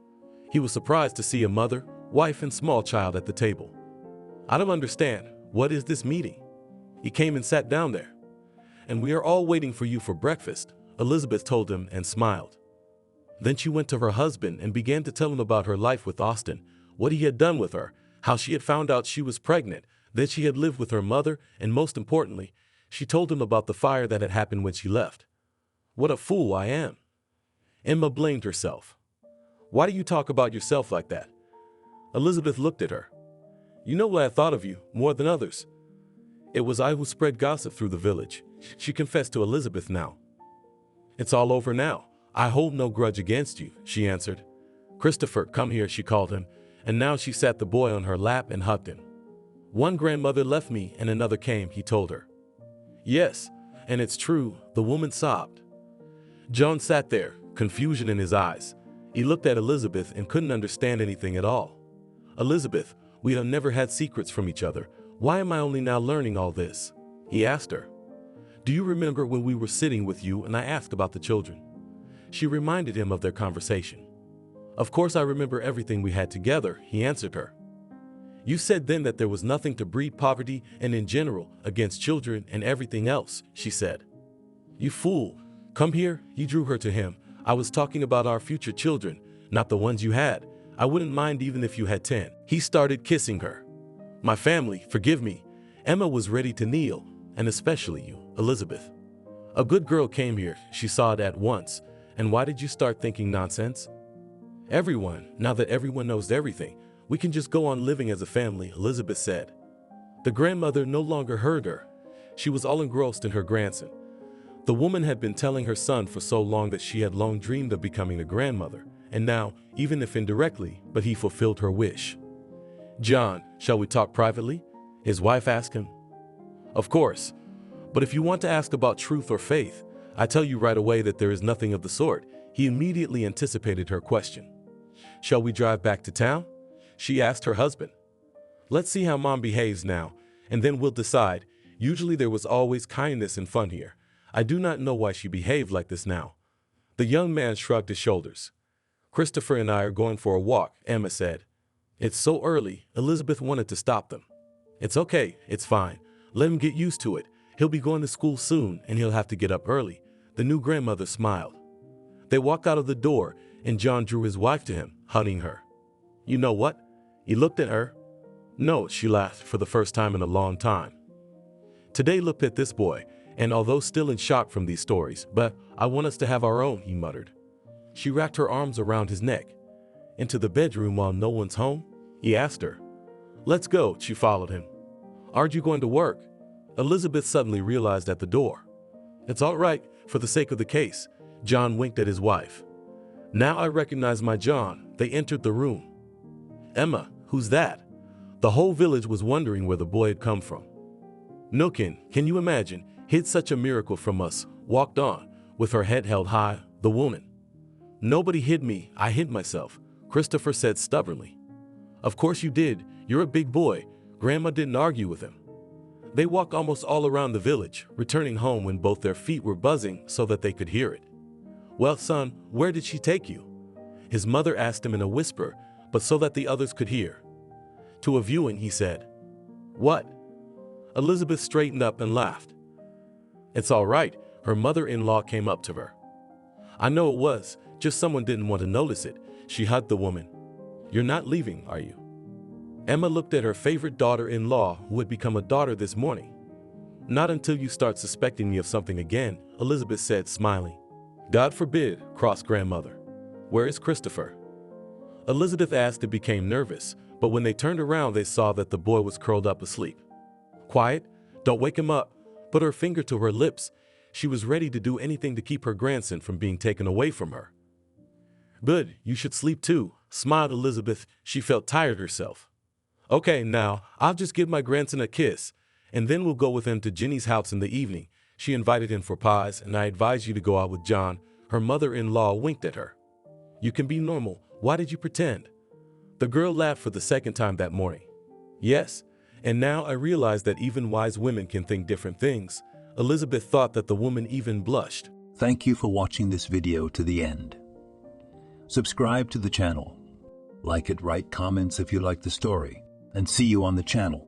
S2: he was surprised to see a mother, wife, and small child at the table. "I don't understand. What is this meeting?" He came and sat down there. "And we are all waiting for you for breakfast," Elizabeth told him and smiled. Then she went to her husband and began to tell him about her life with Austin, what he had done with her, how she had found out she was pregnant, that she had lived with her mother, and most importantly, she told him about the fire that had happened when she left. "What a fool I am." Emma blamed herself. "Why do you talk about yourself like that?" Elizabeth looked at her. "You know what I thought of you, more than others. It was I who spread gossip through the village," she confessed to Elizabeth now. "It's all over now. I hold no grudge against you," she answered. "Christopher, come here," she called him, and now she sat the boy on her lap and hugged him. "One grandmother left me and another came," he told her. "Yes, and it's true," the woman sobbed. John sat there, confusion in his eyes. He looked at Elizabeth and couldn't understand anything at all. "Elizabeth, we have never had secrets from each other. Why am I only now learning all this?" he asked her. "Do you remember when we were sitting with you and I asked about the children?" She reminded him of their conversation. "Of course I remember everything we had together," he answered her. "You said then that there was nothing to breed poverty and in general against children and everything else," she said. "You fool. Come here," he drew her to him. "I was talking about our future children, not the ones you had. I wouldn't mind even if you had 10. He started kissing her. "My family, forgive me." Emma was ready to kneel, and especially you, Elizabeth. "A good girl came here," she saw it at once. "And why did you start thinking nonsense?" "Everyone, now that everyone knows everything, we can just go on living as a family," Elizabeth said. The grandmother no longer heard her. She was all engrossed in her grandson. The woman had been telling her son for so long that she had long dreamed of becoming a grandmother, and now, even if indirectly, but he fulfilled her wish. "John, shall we talk privately?" his wife asked him. "Of course. But if you want to ask about truth or faith, I tell you right away that there is nothing of the sort." He immediately anticipated her question. "Shall we drive back to town?" she asked her husband. "Let's see how Mom behaves now, and then we'll decide. Usually there was always kindness and fun here. I do not know why she behaved like this now." The young man shrugged his shoulders. "Christopher and I are going for a walk," Emma said. "It's so early," Elizabeth wanted to stop them. "It's okay, it's fine. Let him get used to it. He'll be going to school soon, and he'll have to get up early." The new grandmother smiled. They walked out of the door, and John drew his wife to him, hugging her. "You know what?" He looked at her. "No," she laughed for the first time in a long time. "Today look at this boy, and although still in shock from these stories, but I want us to have our own," he muttered. She wrapped her arms around his neck. "Into the bedroom while no one's home?" he asked her. "Let's go," she followed him. "Aren't you going to work?" Elizabeth suddenly realized at the door. "It's all right, for the sake of the case." John winked at his wife. "Now I recognize my John." They entered the room. "Emma, who's that?" The whole village was wondering where the boy had come from. "Nookin, can you imagine, hid such a miracle from us," walked on, with her head held high, the woman. "Nobody hid me, I hid myself," Christopher said stubbornly. "Of course you did, you're a big boy." Grandma didn't argue with him. They walked almost all around the village, returning home when both their feet were buzzing so that they could hear it. "Well, son, where did she take you?" his mother asked him in a whisper, but so that the others could hear. "To a viewing," he said. "What?" Elizabeth straightened up and laughed. "It's all right," her mother-in-law came up to her. "I know it was, just someone didn't want to notice it." She hugged the woman. "You're not leaving, are you?" Emma looked at her favorite daughter-in-law, who had become a daughter this morning. "Not until you start suspecting me of something again," Elizabeth said, smiling. "God forbid," crossed grandmother. "Where is Christopher?" Elizabeth asked and became nervous, but when they turned around they saw that the boy was curled up asleep. "Quiet, Don't wake him up. Put her finger to her lips. She was ready to do anything to keep her grandson from being taken away from her. Good, you should sleep too, smiled Elizabeth. She felt tired herself. Okay, now, I'll just give my grandson a kiss, and then we'll go with him to Jenny's house in the evening. She invited him for pies, and I advise you to go out with John. Her mother-in-law winked at her. You can be normal. Why did you pretend? The girl laughed for the second time that morning. Yes, and now I realize that even wise women can think different things. Elizabeth thought that the woman even blushed.
S1: Thank you for watching this video to the end. Subscribe to the channel. Like it, write comments if you like the story, and see you on the channel.